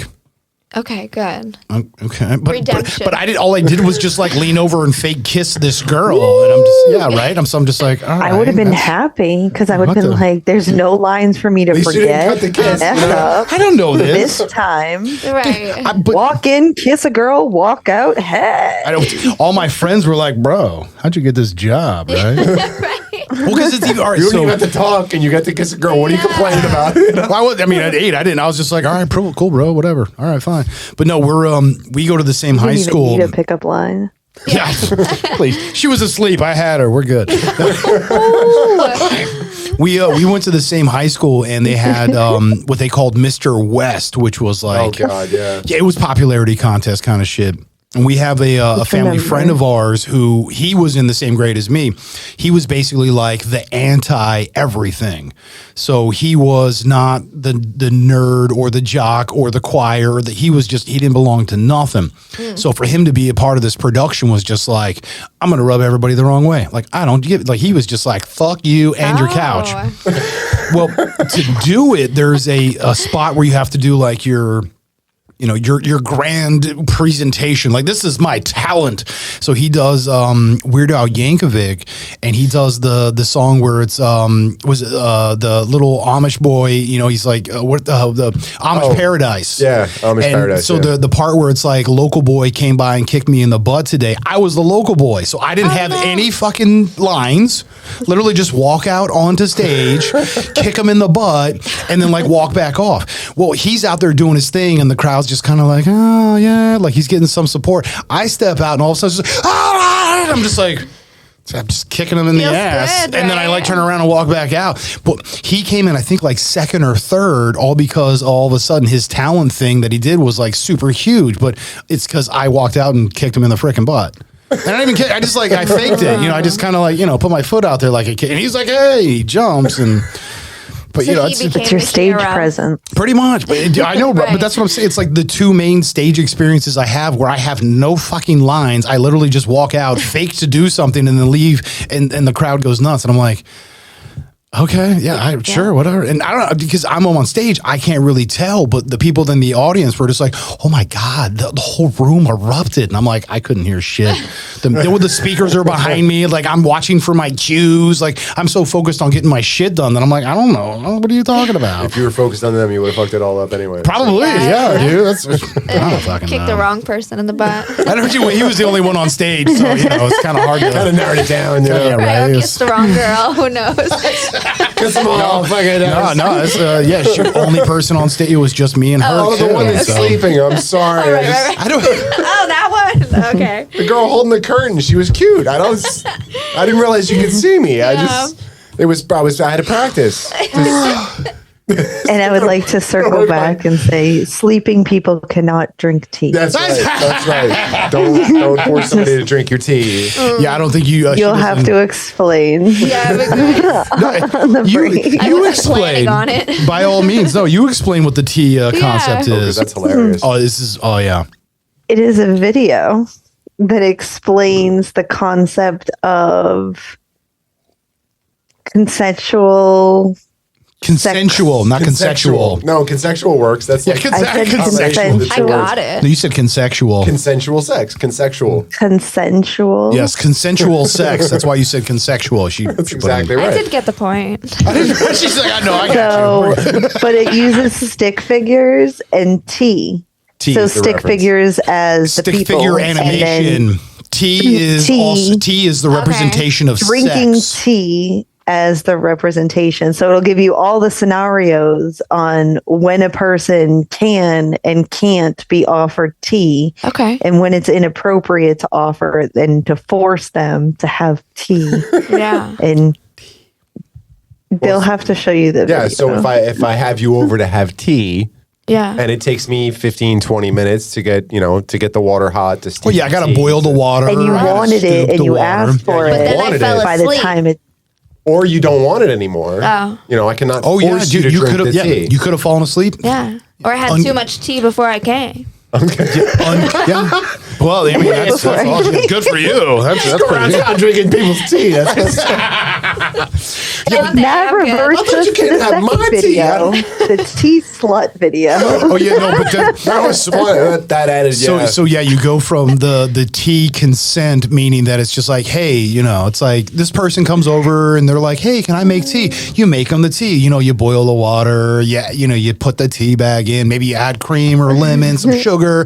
Okay, good. okay, Redemption. but all I did was just like lean over and fake kiss this girl, and I'm just right. I'm just like, all right, I would have been that's- happy because I would have What been the- like, there's no lines for me to least you didn't forget. cut the kiss, F you know? up. I don't know this. This time. Right. But Walk in, kiss a girl, walk out. Hey. I don't. All my friends were like, "Bro, how'd you get this job?" Right? right. Well, because it's even all right. You don't So even have to talk, and you got to kiss a girl. What are you complaining about? I mean, at 8, I didn't. I was just like, "All right, cool, bro, whatever. All right, fine." But no, we go to the same high Didn't even school. need a pickup line. Yeah, please. She was asleep. I had her. We're good. We went to the same high school, and they had what they called Mr. West, which was Oh like, God, yeah. yeah, it was popularity contest kind of shit. And we have a family remember. friend of ours who he was in the same grade as me. He was basically like the anti everything. So he was not the nerd or the jock or the choir. He didn't belong to nothing. So for him to be a part of this production was just like, I'm going to rub everybody the wrong way. Like, I don't give, like, he was just like, fuck you and your couch. Oh. Well, to do it, there's a spot where you have to do like your grand presentation. Like, this is my talent. So he does Weird Al Yankovic, and he does the song where it's the little Amish boy. He's like the Amish Paradise. Yeah, Amish And Paradise, So yeah. the part where it's like, local boy came by and kicked me in the butt today. I was the local boy, so I didn't have any fucking lines. Literally just walk out onto stage, kick him in the butt, and then like walk back off. Well, he's out there doing his thing, and the crowd's just kind of like, oh yeah, like he's getting some support. I step out, and all of a sudden, I'm just like, So I'm just kicking him in the Feels ass. good, And then I like right? turn around and walk back out. But he came in, I think, like second or third, all because all of a sudden his talent thing that he did was like super huge. But it's because I walked out and kicked him in the freaking butt. And I didn't even kick. I just like, I faked it. You know, I just kind of like, you know, put my foot out there like a kid. And he's like, hey, he jumps. And, but, So you know, he it's became It's your the stage hero. presence. pretty much. But I know, Right. but that's what I'm saying. It's like the two main stage experiences I have where I have no fucking lines. I literally just walk out, fake to do something, and then leave, and the crowd goes nuts. And I'm like, okay, yeah, sure, whatever. And I don't know, because I'm on stage, I can't really tell, but the people in the audience were just like, oh my God, the whole room erupted. And I'm like, I couldn't hear shit. The speakers are behind me. Like, I'm watching for my cues. Like, I'm so focused on getting my shit done that I'm like, I don't know. What are you talking about? If you were focused on them, you would have fucked it all up anyway. Probably, Yeah. yeah, dude. That's, I don't fucking Kick know. the wrong person in the butt. I don't know. He was the only one on stage, so you know it's kind of hard to Kind of narrowed it down. Yeah, Yeah, right. Right, It or was- kiss the wrong girl. Who knows? Kiss them all. Fucking No, it's, yeah, she only person on stage. It was just me and her. Oh, the too, one that's so- sleeping. I'm sorry. Right, right, right. I don't. Oh, that one. Okay. The girl holding the curtain. She was cute. I didn't realize you could see me. I had to practice. And I would like to circle back and say sleeping people cannot drink tea. That's right. That's right. Don't force somebody to drink your tea. Yeah, I don't think you. You'll have to explain. Yeah, but The You, break. I you wasn't explain planning on it. by all means. No, you explain what the tea concept Oh, is. that's hilarious. Oh, this is. Oh, yeah. It is a video that explains the concept of consensual. Consensual, not consensual. No, consensual works. That's like I said consensual. I got it. No, you said consensual. Consensual sex. Consensual. Consensual. Yes, consensual sex. That's why you said consensual. That's exactly I right. did get the point. She's like, I know, I got So, you. but it uses stick figures and tea. T So is the stick reference. figures as Stick the people, figure and animation. then T is T. also T is the representation of drinking sex. tea as the representation. So it'll give you all the scenarios on when a person can and can't be offered tea, Okay. and when it's inappropriate to offer and to force them to have tea. Yeah. And they'll have to show you the Yeah. video. So if I have you over to have tea, Yeah. and it takes me 15, 20 minutes to get the water hot to steep Well, yeah, I got to tea. boil the water. and you I gotta wanted stoop it and the you water. asked for Yeah, it. you Then I wanted fell it. By the asleep. time it Or you don't want it anymore. Oh. I cannot Oh yeah, force you dude, to you drink could have. the Yeah, tea. you could have fallen asleep. Yeah. Or I had too much tea before I came. Yeah. Well, I mean, that's awesome. Good for you. That's pretty good. not drinking people's tea. That's that reverts I thought us you to can't the have second my tea. I video, the tea slut video. Oh yeah, no, but that was smart. That added. so yeah, you go from the tea consent, meaning that it's just like, hey, it's like this person comes over and they're like, hey, can I make tea? You make them the tea. You boil the water. Yeah, you put the tea bag in. Maybe you add cream or lemon, some sugar.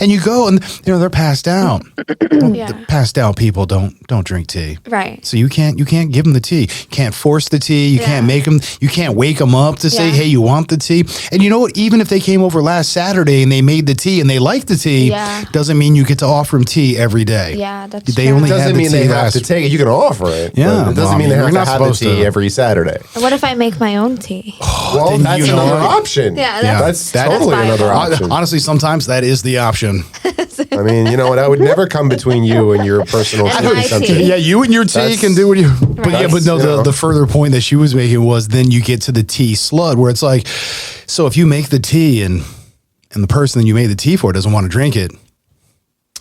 And you go and they're passed out. Yeah. Passed out people don't drink tea. Right. So you can't give them the tea. You can't force the tea. You can't make them. You can't wake them up to say, Yeah. "Hey, you want the tea?" And you know what? Even if they came over last Saturday and they made the tea and they like the tea, Yeah. doesn't mean you get to offer them tea every day. Yeah, that's They true. only doesn't had the mean they tea have last- to take it. You can offer it. Yeah, but it doesn't well, I mean mean, they you're have not to have the supposed tea to. every Saturday. What if I make my own tea? Well, then that's you know another what? option. Yeah, that's that's totally fine. another option. Honestly, sometimes that is the option. I mean, you know what? I would never come between you and your personal And tea my consumption. tea. Yeah, you and your tea That's- can do what you. But yeah, but no, you know. the further point that she was making was then you get to the tea slut where it's like, so if you make the tea and the person that you made the tea for doesn't want to drink it,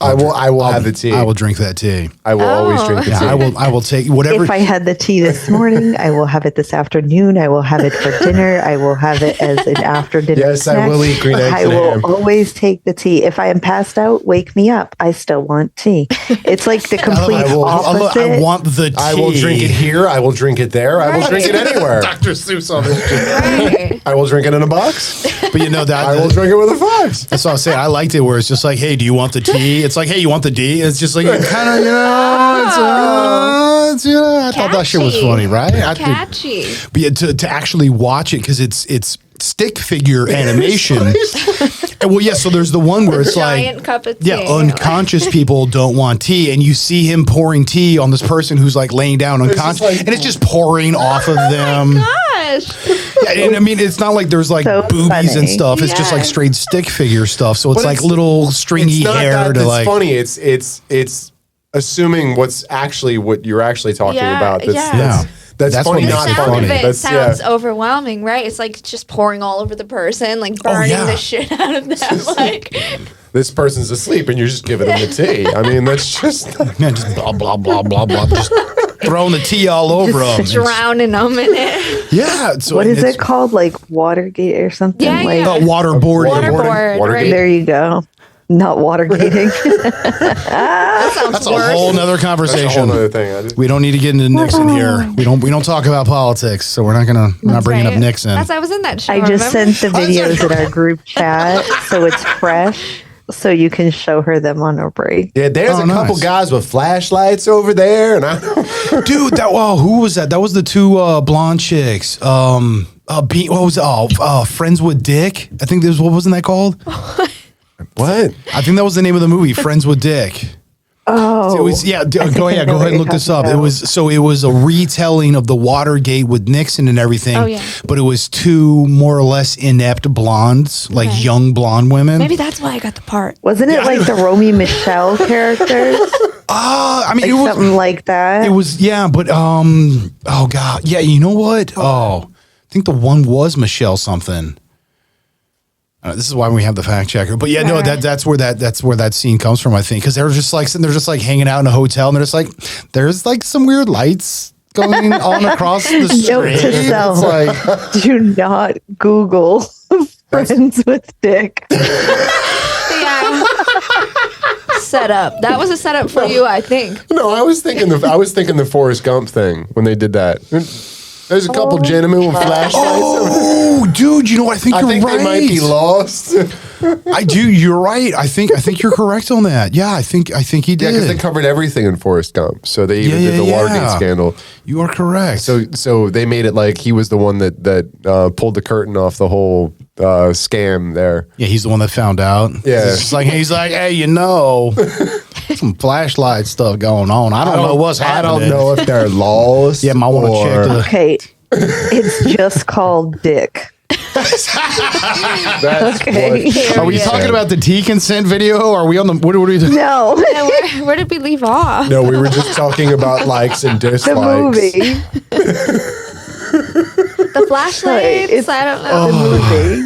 I will have the tea. I will drink that tea. I will always drink the tea. Yeah, I will take whatever. If I had the tea this morning, I will have it this afternoon. I will have it for dinner. I will have it as an after dinner. Yes, I will eat green eggs I and will ham. always take the tea. If I am passed out, wake me up. I still want tea. It's like the complete opposite. I want the tea. I will drink it here. I will drink it there. I will drink it anywhere. Dr. Seuss on this. Right. I will drink it in a box. But you know that I will drink it with a fox. that's what I was saying. I liked it where it's just like, hey, do you want the tea? It's like, hey, you want the tea? It's just like kind of, I thought that shit was Catchy. funny, right? Catchy. But yeah, to actually watch it because it's stick figure animation. And well, yeah. So there's the one where it's giant like, cup of tea. yeah, unconscious people don't want tea, and you see him pouring tea on this person who's like laying down unconscious, like- and it's just pouring off of them. Gosh. Yeah, and I mean, it's not like there's like So boobies and funny. stuff. It's just like Yeah. straight stick figure stuff. So it's But like it's- little stringy It's not hair that to that's like. funny. It's assuming what's actually what you're actually talking Yeah, about. That's, yeah. Yeah. that's That's funny, what The makes not it sound funny. of it That's sounds overwhelming, right? It's like just pouring all over the person, like burning yeah. the shit out of them. Like, This person's asleep, and you're just giving them the tea. I mean, that's just. Yeah, just blah blah blah blah blah. Just throwing the tea all over them. drowning them in it. Yeah. So What is it's- it called? Like Watergate or something? Yeah, like yeah. Waterboarding. Waterboard, Watergate. right? there you go. Not watergating. That sounds That's a worse. whole nother That's a conversation. whole other thing. I just, We don't need to get into Nixon here. We don't talk about politics, so we're not That's bringing up right. Nixon. I was in that show. I just remember? sent the videos in our group chat, so it's fresh, so you can show her them on a break. yeah, there's Oh, a couple nice. guys with flashlights over there, and I don't. Dude, who was that? That was the two blonde chicks. What was it? Friends with Dick. I think what wasn't that called? What? I think that was the name of the movie, Friends with Dick. Oh, It was go ahead and look this up. It was a retelling of the Watergate with Nixon and everything. Oh, yeah. But it was two more or less inept blondes, like Okay. young blonde women. Maybe that's why I got the part. wasn't it like the Romy Michelle characters? I mean, Like it was something like that. It was, yeah, but oh god, yeah. You know what? Oh, I think the one was Michelle something. This is why we have the fact checker. But yeah, no, Right. that's where that scene comes from. I think because they're just like hanging out in a hotel, and they're just like, there's like some weird lights going on across the street. Note to self. It's like, Do not Google friends with Dick. Yeah. Setup. That was a setup for you, I think. No, I was thinking the Forrest Gump thing when they did that. There's a couple gentlemen with flashlights. oh, dude, you know what? I think I you're think right. they might be lost. I do. You're right. I think you're correct on that. Yeah, I think he did. Yeah, because they covered everything in Forrest Gump. So they even did the Watergate scandal. You are correct. So they made it like he was the one that pulled the curtain off the whole scam there. yeah, he's the one that found out. Yeah. he's like, hey, some flashlight stuff going on. I don't know what's I happening. don't know if they're lost. Yeah, might want to check the. Okay, it's just called Dick. That's Okay. what- Are we Yeah. talking about the tea consent video? Or are we on the? What are we doing? No, Yeah, where did we leave off? No, we were just talking about likes and the dislikes. movie. The flashlights? It's- I don't know. The movie.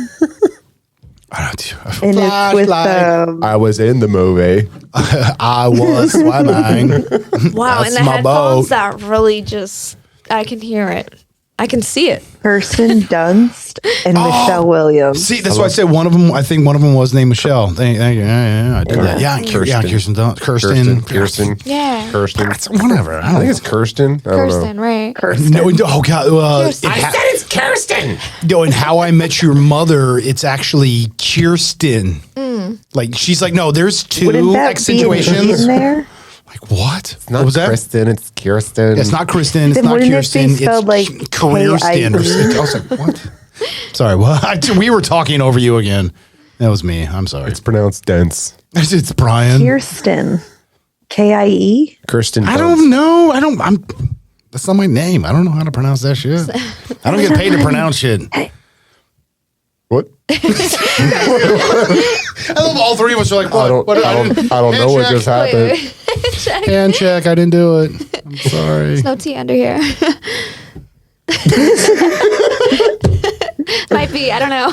And it's with I was in the movie. I was swimming. Wow, That's and the my headphones boat. that really just, I can hear it. I can see it. Kirsten Dunst and Michelle Williams. See, that's why I said one of them. I think one of them was named Michelle. Thank you. Yeah, I did that. Yeah, Kirsten. Kirsten. Yeah. Kirsten. Whatever. I think it's Kirsten. I don't know. Kirsten, right? Kirsten. No, oh god. Kirsten. I said it's Kirsten. No, in How I Met Your Mother, it's actually Kirsten. Like she's like, no, there's two Wouldn't that be accentuations. in there? Like what? Not What was that? Kristen, it's Kirsten. It's not Kristen. It's Then not wouldn't it be Kirsten. spelled It's like Careerston. K-I-E? I was like, what? Sorry, what? We were talking over you again. That was me. I'm sorry. It's pronounced dense. It's Brian. Kirsten. K-I-E? Kirsten. I don't know. I'm. That's not my name. I don't know how to pronounce that shit. I don't get paid to pronounce shit. What? I love all three of us are like, what? I don't know what just happened. Wait. Check. Hand check. I didn't do it. I'm sorry. No tea under here. Might be. I don't know.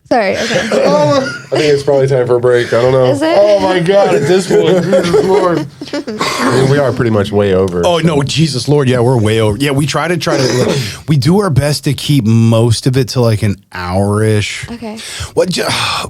Sorry. Okay. I think it's probably time for a break. I don't know. Is it? Oh my god! At this point, Jesus Lord. I mean, we are pretty much way over. Oh no, Jesus Lord! Yeah, we're way over. Yeah, we try to. We do our best to keep most of it to like an hour-ish. Okay. What?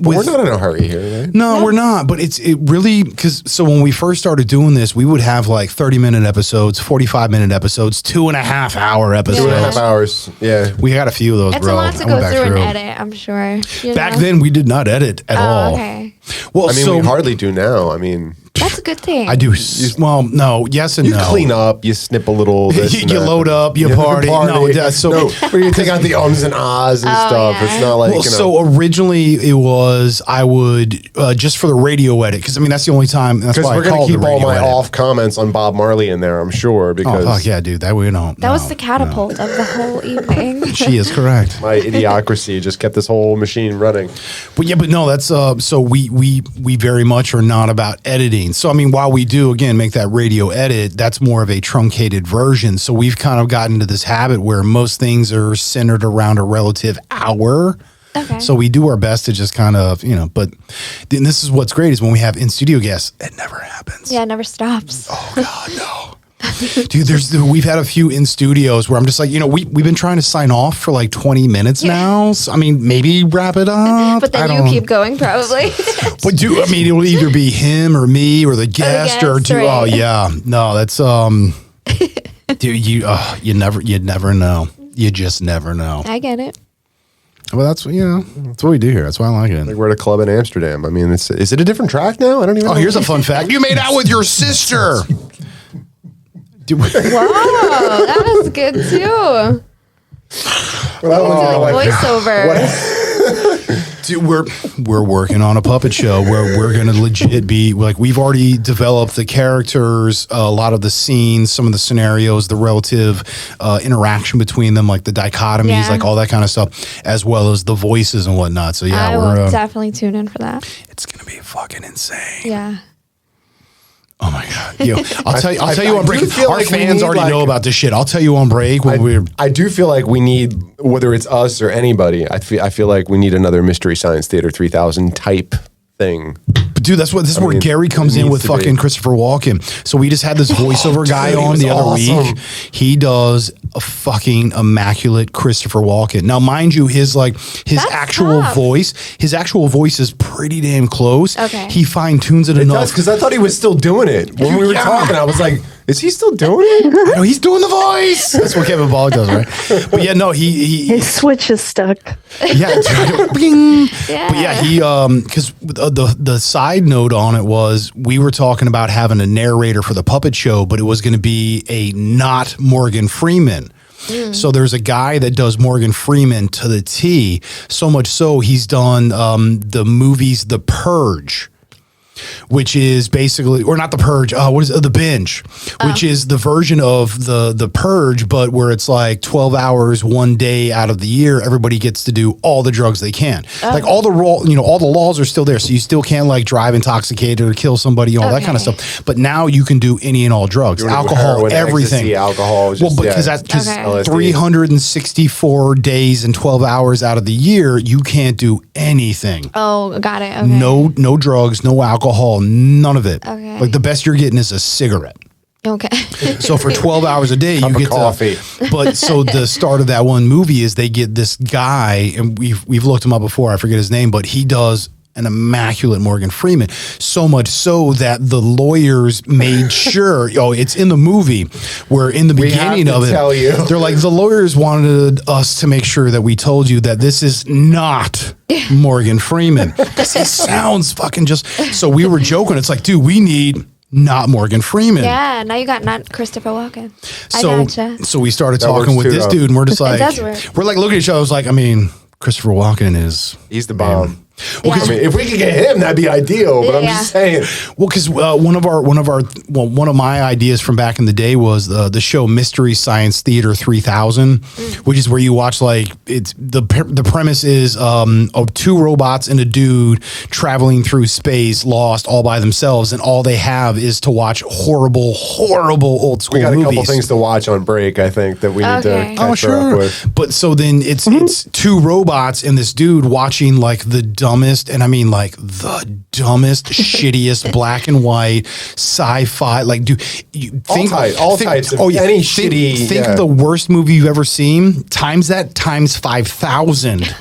we're not in a hurry here, right? No, we're not. But it really because so when we first started doing this, we would have like 30-minute episodes, 45-minute episodes, 2.5-hour episodes. 2.5 hours. Yeah. We had a few of those, It's bro. a lot to I went go back through and edit, I'm sure. You Back know? then, we did not edit at all. Okay. Well, I mean, so we hardly do now. I mean, That's a good thing. I do. Well, no, yes and You no. clean up, you snip a little. This and You that. load up, you party. No, that's so. No, where you take out the ums and ahs and stuff. yeah. It's not like Well, you know. so originally it was I would just for the radio edit because I mean that's the only time. That's Because why we're I gonna called keep the all radio my edit. off comments on Bob Marley in there, I'm sure. Oh Because fuck yeah, dude! That we don't. That was the catapult of the whole evening. She is correct. my idiocracy just kept this whole machine running. But yeah, but no, that's so we very much are not about editing. So I mean, while we do again make that radio edit, that's more of a truncated version. So we've kind of gotten into this habit where most things are centered around a relative hour. Okay. So we do our best to just kind of, but then this is what's great is when we have in studio guests, it never happens. Yeah, it never stops. Oh God, no. Dude, we've had a few in studios where I'm just like, we've been trying to sign off for like 20 minutes now. So, I mean, maybe wrap it up. But then you keep going, probably. But it will either be him or me or the guest or guest, right. Oh yeah, no, that's dude, you never know. You just never know. I get it. Well, that's that's what we do here. That's why I like it. Like we're at a club in Amsterdam. I mean, is it a different track now? I don't even know. Oh, here's a fun fact. You made out with your sister. Dude, Whoa, that was good too. Voiceover. dude, we're working on a puppet show where we're gonna legit be like we've already developed the characters, a lot of the scenes, some of the scenarios, the relative interaction between them, like the dichotomies, Yeah. like all that kind of stuff, as well as the voices and whatnot. So yeah, I we're will definitely tune in for that. it's gonna be fucking insane. Yeah. Oh my god! I'll tell you I on break. do feel Our like we fans need, already like- know about this shit. I'll tell you on break when we're. I do feel like we need, whether it's us or anybody, I feel like we need another Mystery Science Theater 3000 type thing. But dude, this is where mean, Gary comes it in needs with to be. fucking Christopher Walken. So we just had this voiceover guy dude, he on was the other awesome. week. He does a fucking immaculate Christopher Walken. Now, mind you, his That's actual tough. voice is pretty damn close. Okay. He fine tunes it It enough. does, because I thought he was still doing it. When we were Yeah. talking, I was like, is he still doing it? I know he's doing the voice. That's what Kevin Pollak does, right? But yeah, no, he His switch is stuck. yeah, bing. Yeah. But yeah, he because the side note on it was we were talking about having a narrator for the puppet show, but it was going to be a not Morgan Freeman. So there's a guy that does Morgan Freeman to the T. So much so he's done the movies The Purge. Which is basically, or not The Purge, what is it? The Binge, which is the version of the Purge, but where it's like 12 hours, one day out of the year, everybody gets to do all the drugs they can. Like all the all the laws are still there, so you still can't like drive intoxicated or kill somebody, all that kind of stuff. But now you can do any and all drugs, You wanna do alcohol, heroin, everything. ecstasy, alcohol. Well, Just, because yeah. that's because Okay. LSD. 364 days and 12 hours out of the year, you can't do anything. Oh, got it. Okay. No drugs, no alcohol, none of it. Okay. Like the best you're getting is a cigarette. Okay. So for 12 hours a day, Cup you of get coffee. But so the start of that one movie is they get this guy, and we've looked him up before. I forget his name, but he does an immaculate Morgan Freeman. So much so that the lawyers made sure. It's in the movie where in the We have beginning to of it, tell you. they're like the lawyers wanted us to make sure that we told you that this is not Morgan Freeman because he sounds fucking just. So we were joking. It's like, dude, we need. Not Morgan Freeman. Yeah, now you got not Christopher Walken. I So, gotcha. so we started That talking works with too, this though. dude, and we're just like, does work. we're like looking at each other. I was like, I mean, Christopher Walken is. He's the bomb. Well, I mean, if we could get him, that'd be ideal. But I'm Yeah. just saying. Well, because one of my ideas from back in the day was the show Mystery Science Theater 3000, which is where you watch like it's the premise is of two robots and a dude traveling through space, lost all by themselves, and all they have is to watch horrible old school We got a movies. couple things to watch on break, I think, that we need Okay. to catch her up with. But so then it's two robots and this dude watching like the dumbest, and I mean like the dumbest, shittiest black and white sci-fi. Like, do you think all types of any shitty- Think yeah. the worst movie you've ever seen times that times 5,000.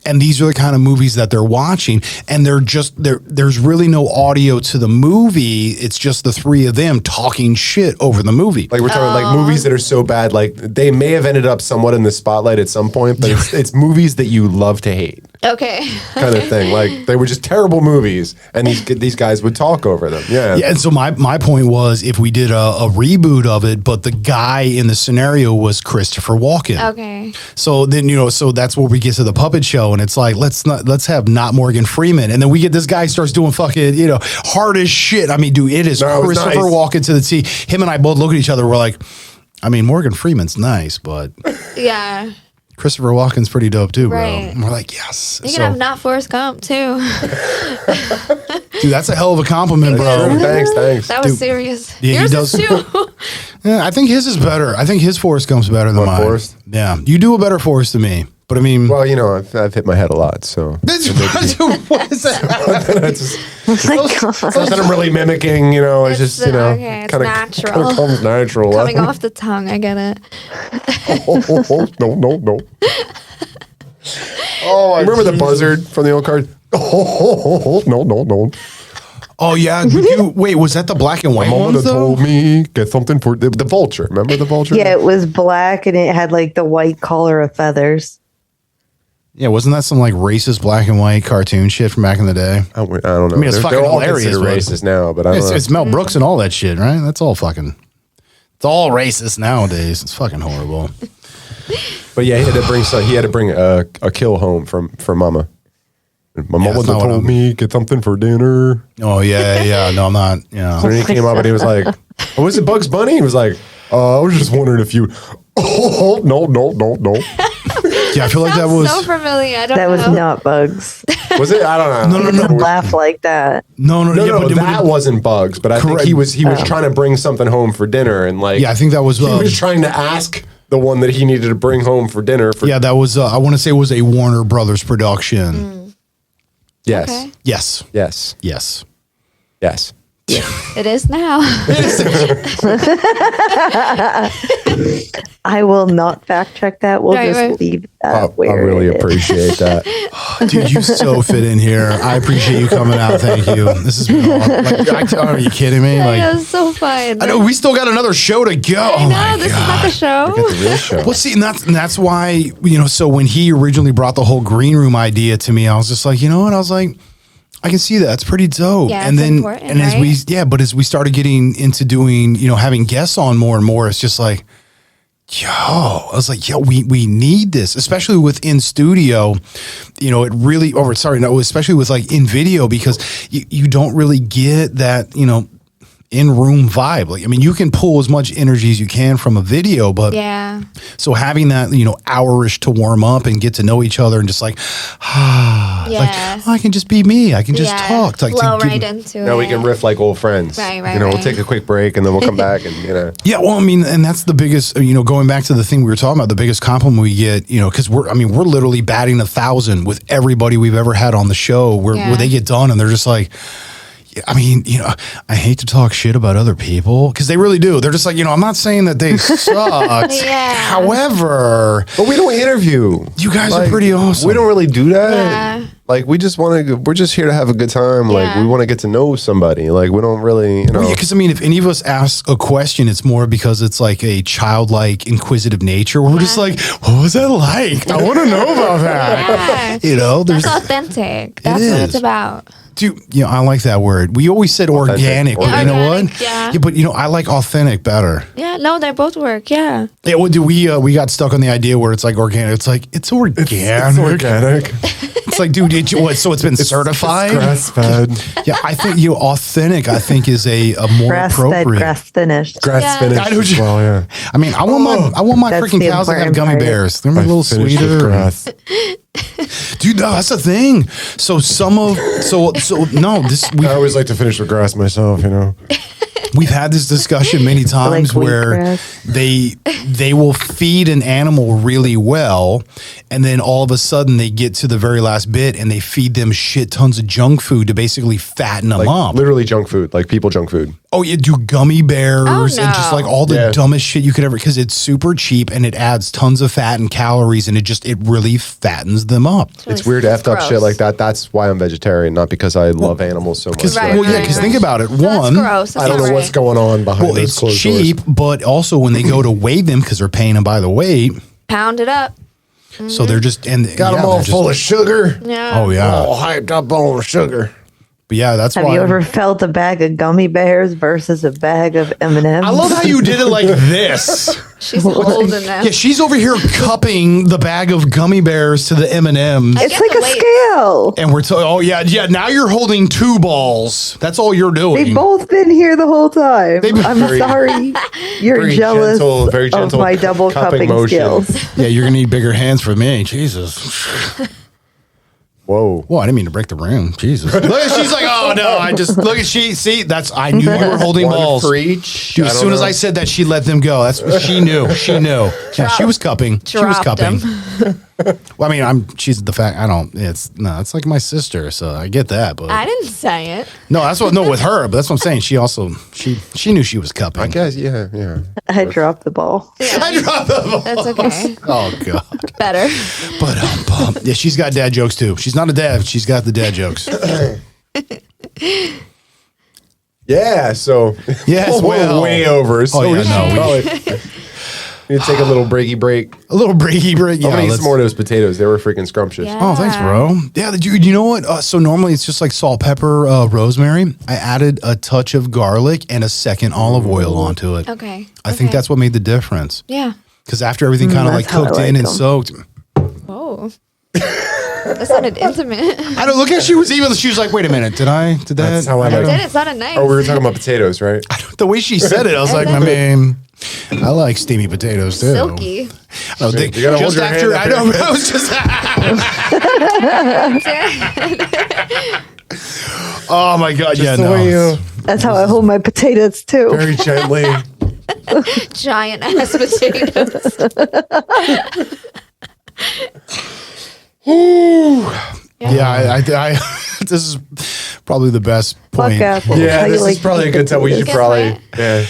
And these are the kind of movies that they're watching, and there's really no audio to the movie. It's just the three of them talking shit over the movie. Like we're talking like movies that are so bad, like they may have ended up somewhat in the spotlight at some point, but it's movies that you love to hate. Okay. kind of thing. Like they were just terrible movies, and these guys would talk over them. Yeah. Yeah, and so my point was if we did a reboot of it, but the guy in the scenario was Christopher Walken. Okay. So then so that's where we get to the puppet show, and it's like let's have not Morgan Freeman, and then we get this guy starts doing fucking hard as shit. I mean, dude, it is Christopher nice. Walken to the T. Him and I both look at each other. We're like, I mean, Morgan Freeman's nice, but Yeah. Christopher Walken's pretty dope too, bro. Right. And we're like, yes. You can have not Forrest Gump too. Dude, that's a hell of a compliment, bro. Thanks. That was serious. Yeah, Yours he does is too. Yeah, I think his is better. I think his Forrest Gump's better than My mine. Forrest? Yeah, you do a better Forrest than me. But I mean, Well, I've hit my head a lot, so what is that? something I'm really mimicking. It's just okay, it's natural. Kind of comes natural. Coming off the tongue, I get it. No. Oh, I remember the buzzard from the old card. No. Oh yeah, wait, was that the black and white Mama ones though? told me get something for the vulture. Remember the vulture? Yeah, it was black and it had like the white collar of feathers. Yeah, wasn't that some like racist black and white cartoon shit from back in the day? I don't know. I mean, it's They're fucking all hilarious, considered but- racist now, but I don't know. It's Mel Brooks and all that shit, right? That's all fucking. It's all racist nowadays. It's fucking horrible. But yeah, he had to bring a kill home for Mama. My mama that's not what told I'm- me get something for dinner. Oh yeah. No, I'm not. Yeah. So then he came up and he was like, "Oh, was it Bugs Bunny?" He was like, "I was just wondering if you." Oh no. Yeah, I feel like that Sounds was so familiar. I don't That know. was not bugs. Was it? I don't know. No. Laugh like that. no. No, Yeah, but that wasn't Bugs, but I think Correct. he was trying to bring something home for dinner, and like Yeah, I think that was. he was trying to ask the one that he needed to bring home for dinner. Yeah, that was. I want to say it was a Warner Brothers production. Yes, Okay. Yes. yes, Yes. yes. It is now. I will not fact check that. We'll Right, just right. leave that I where really it is. appreciate that. Dude, you so fit in here. I appreciate you coming out. Thank you. This has been awesome. Are you kidding me? That was so fun. I know we still got another show to go. I Oh know, my this is God. not the show. The real show. Well, see, and that's why, so when he originally brought the whole green room idea to me, I was just like, you know what? I was like, I can see that. It's pretty dope. Yeah, and it's then, important, and right? but as we started getting into doing, having guests on more and more, it's just like, I was like, we need this, especially with in studio, it really, especially with like in video, because you don't really get that, in-room vibe. Like, I mean, you can pull as much energy as you can from a video, but Yeah. so having that, hour-ish to warm up and get to know each other and just like, Yeah. I can just be me. I can just talk. Like, flow to right give- into Now it. we can riff like old friends. Right, We'll right. take a quick break and then we'll come back and Yeah, well, I mean, and that's the biggest, going back to the thing we were talking about, the biggest compliment we get, because we're literally batting 1,000 with everybody we've ever had on the show where they get done and they're just like, I mean, I hate to talk shit about other people because they really do. They're just like, I'm not saying that they suck. Yeah. However, but we don't interview. you guys are pretty awesome. We don't really do that. Yeah. Like we just want to. We're just here to have a good time. Like Yeah. we want to get to know somebody. Like we don't really, Well, yeah, because if any of us ask a question, it's more because it's like a childlike, inquisitive nature. Where we're just like, "What was that like? I want to know about that." Yeah. There's, That's authentic. That's what it's is. about. dude. I like that word. We always said organic, but you know what? Organic, yeah. But I like authentic better. Yeah, no, they both work. Yeah. Yeah, well, we got stuck on the idea where it's like organic. It's like it's organic. It's organic. It's like, dude, so it's been certified. Grass fed. Yeah, I think authentic. I think is a more Grass fed, appropriate. grass finished. Grass Yeah. finished. I know as well, yeah. I mean, I want my That's freaking the cows to have important gummy part. bears. They're a little Finished with sweeter. grass. Dude, no, that's the thing. So I always like to finish with grass myself. we've had this discussion many times Like where wheatgrass. they will feed an animal really well, and then all of a sudden they get to the very last bit and they feed them shit tons of junk food to basically fatten them Like up. literally junk food, like people junk food. Oh, you do gummy bears Oh, and just no. like all the Yeah. dumbest shit you could ever, because it's super cheap and it adds tons of fat and calories and it really fattens them up. It's weird effed up gross. shit like that. That's why I'm vegetarian, not because I love animals so much. Right, Well, yeah, right, because right. think about it. No, that's One, gross. That's I don't not know what's right. going on behind well, those it's closed cheap, doors. but also when they go to weigh them, because they're paying them by the weight, Pound it up. So they're just Got them all full of sugar. Yeah. Oh yeah. All hyped up on sugar. But yeah, that's Have why. you ever felt a bag of gummy bears versus a bag of M&Ms? I love how you did it like this. She's old enough. Yeah, she's over here cupping the bag of gummy bears to the M&M. It's get like the a weight. scale. And we're oh yeah. Now you're holding 2 balls. That's all you're doing. They've both been here the whole time. I'm Very- sorry. You're very jealous gentle- very of gentle my double cupping cupping motion. skills. Yeah, you're gonna need bigger hands for me. Jesus. Whoa. Well, I didn't mean to break the room. Jesus. Look, she's like, oh no, I just look at she. See, I knew you were holding One balls. for each. Dude, as soon as I said that, she let them go. That's what she knew. She knew. Yeah, she was cupping. She was Dropped cupping. them. Well, I mean, she's the fact. I don't. It's like my sister, so I get that. But I didn't say it. no, that's what. No, with her. But that's what I'm saying. She also she knew she was cupping. I guess, yeah. I dropped the ball. I dropped the ball. That's okay. Oh god. Better. But yeah, she's got dad jokes too. She's not a dad. But she's got the dad jokes. Yeah, so Yes, we're well. way over. So Oh, yeah, we should no, probably need to take a little breaky break. A little breaky break. I'm Yeah, gonna eat let's- some more of those potatoes. They were freaking scrumptious. Yeah. Oh, thanks, bro. Yeah, dude, you know what? So normally it's just like salt, pepper, rosemary. I added a touch of garlic and a second olive oil onto it. Okay. I think that's what made the difference. Yeah. Because after everything kind of like that's how I cooked like in and them. soaked, Whoa. That sounded intimate. I don't look at she was even. She was like, "Wait a minute, did that?" That's how I It like did. them. It sounded nice. Oh, we were talking about potatoes, right? The way she said it, I was like, I mean, I like steamy potatoes too. Silky. No, they, You gotta hold just your after hand I up know, here. I was just. Oh my god! Yeah, the no. way you That's how I hold my potatoes too. very gently. Giant ass potatoes. Yeah, I this is probably the best Fuck point. apples. Yeah, How you this like is probably a good time. We should Guess probably what?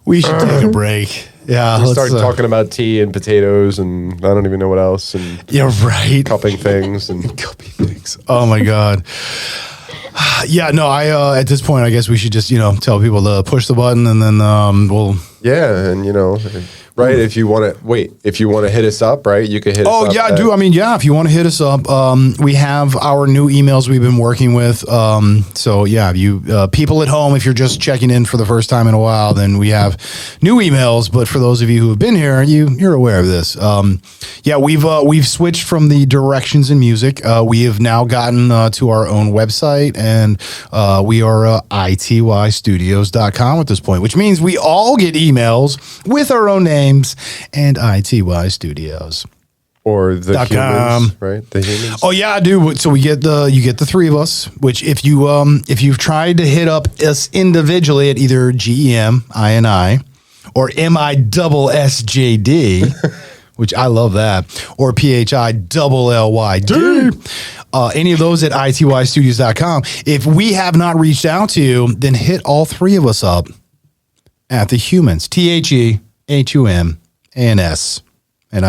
We should take a break. Yeah, we let's, start talking about tea and potatoes and I don't even know what else and Yeah, right. cupping things and Cuppy things. Oh my god. Yeah, no. I at this point, I guess we should just tell people to push the button and then we'll. yeah, and right? If you want to hit us up, right? You could hit us Oh up. yeah, at- I mean, yeah. If you want to hit us up, we have our new emails we've been working with. So yeah, you people at home, if you're just checking in for the first time in a while, then we have new emails. But for those of you who have been here, you're aware of this. Yeah, we've switched from the directions in music. We have now gotten to our own website, and we are itystudios.com at this point, which means we all get emails with our own names and ITY Studios. or the .com. humans, right? The humans. Oh yeah, I do. So you get the 3 of us. Which if you've tried to hit up us individually at either GEMINI or MISSJD, which I love that, or PHILLYD, any of those at itystudios.com. If we have not reached out to you, then hit all 3 of us up at the humans, THEHUMANS, at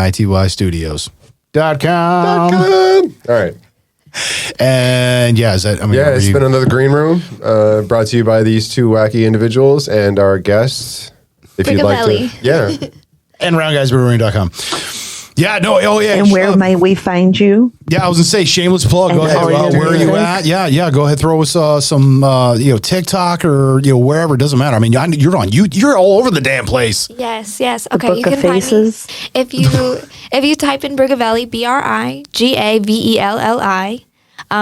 itystudios.com. All right. And yeah, is that, I mean, Yeah, are it's you- been another green room brought to you by these 2 wacky individuals and our guests. If you'd like to, Brigavelli. yeah, and roundguysbrewing.com. Yeah, no, oh yeah. And where might we find you? Yeah, I was gonna say shameless plug. Go ahead. Oh, yeah, Where are you at? Yeah. Go ahead. Throw us some TikTok or wherever. It doesn't matter. I mean, you're all over the damn place. Yes. Okay, Book you of can find me Faces. if you type in Brigavelli, BRIGAVELLI.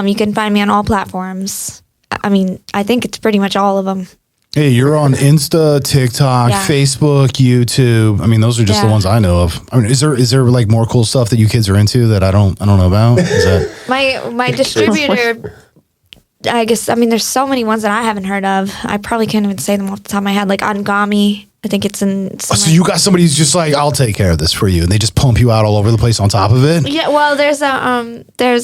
You can find me on all platforms. I mean, I think it's pretty much all of them. Hey, you're on Insta, TikTok, Yeah. Facebook, YouTube. I mean, those are just the Yeah. ones I know of. I mean, is there like more cool stuff that you kids are into that I don't know about? Is that My distributor, I guess, I mean, there's so many ones that I haven't heard of. I probably can't even say them off the top of my head. Like Angami, I think it's in. so you got somebody who's just like, I'll take care of this for you, and they just pump you out all over the place on top of it? Yeah, well, there's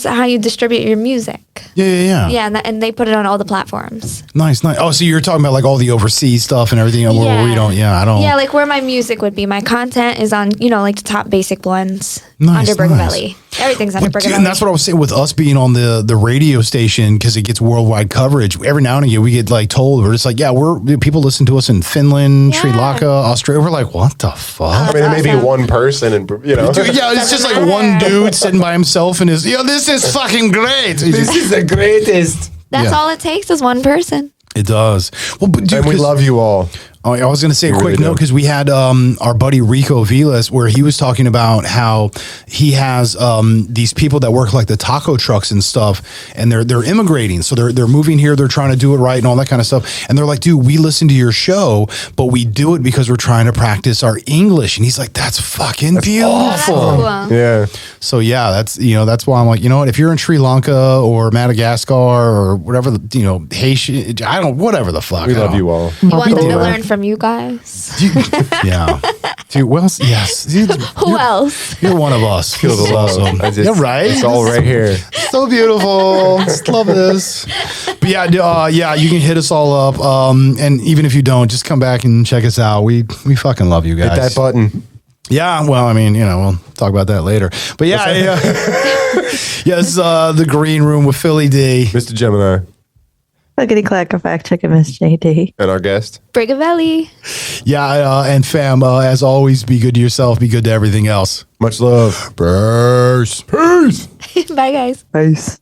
how you distribute your music. Yeah. Yeah, and they put it on all the platforms. Nice. Oh, so you're talking about like all the overseas stuff and everything where we don't. Yeah, I don't. Yeah, like where my music would be. My content is on, like the top basic ones. Nice, under nice. Brigavelli. Everything's under But, dude, Brigavelli. and that's what I was saying with us being on the radio station because it gets worldwide coverage. Every now and again, we get like told we're just like, yeah, people listen to us in Finland, Sri Yeah. Lanka, Australia. We're like, what the fuck? I mean, it may be awesome. one person, and Dude, yeah, it's just like Doesn't one matter. dude sitting by himself and is, this is fucking great. is the greatest. That's Yeah. all it takes is one person. It does. Well, but dude, And we 'cause- love you all. Oh, I was going to say a We quick really note do. because we had our buddy Rico Vilas where he was talking about how he has these people that work like the taco trucks and stuff, and they're immigrating, so they're moving here, they're trying to do it right and all that kind of stuff, and they're like, dude, we listen to your show, but we do it because we're trying to practice our English, and he's like, that's fucking beautiful. Cool. Yeah. So yeah, that's why I'm like, you know what? If you're in Sri Lanka or Madagascar or whatever, Haitian, whatever the fuck. We love you all. You want them to Cool. learn from you guys? Yeah. Dude, well, yes. Dude, Who else? you're one of us. Feel the love. I just- You're right. It's all right here. So beautiful. Just love this. But yeah, you can hit us all up. And even if you don't, just come back and check us out. We fucking love you guys. Hit that button. Yeah, well, I mean, we'll talk about that later. But yeah, yeah, this is the Green Room with Philly D. Mr. Gemini. Clickety clack, a fact check, Miss JD. And our guest. Brigavelli. Yeah, and fam, as always, be good to yourself, be good to everything else. Much love. Peace. Peace. Bye, guys. Peace.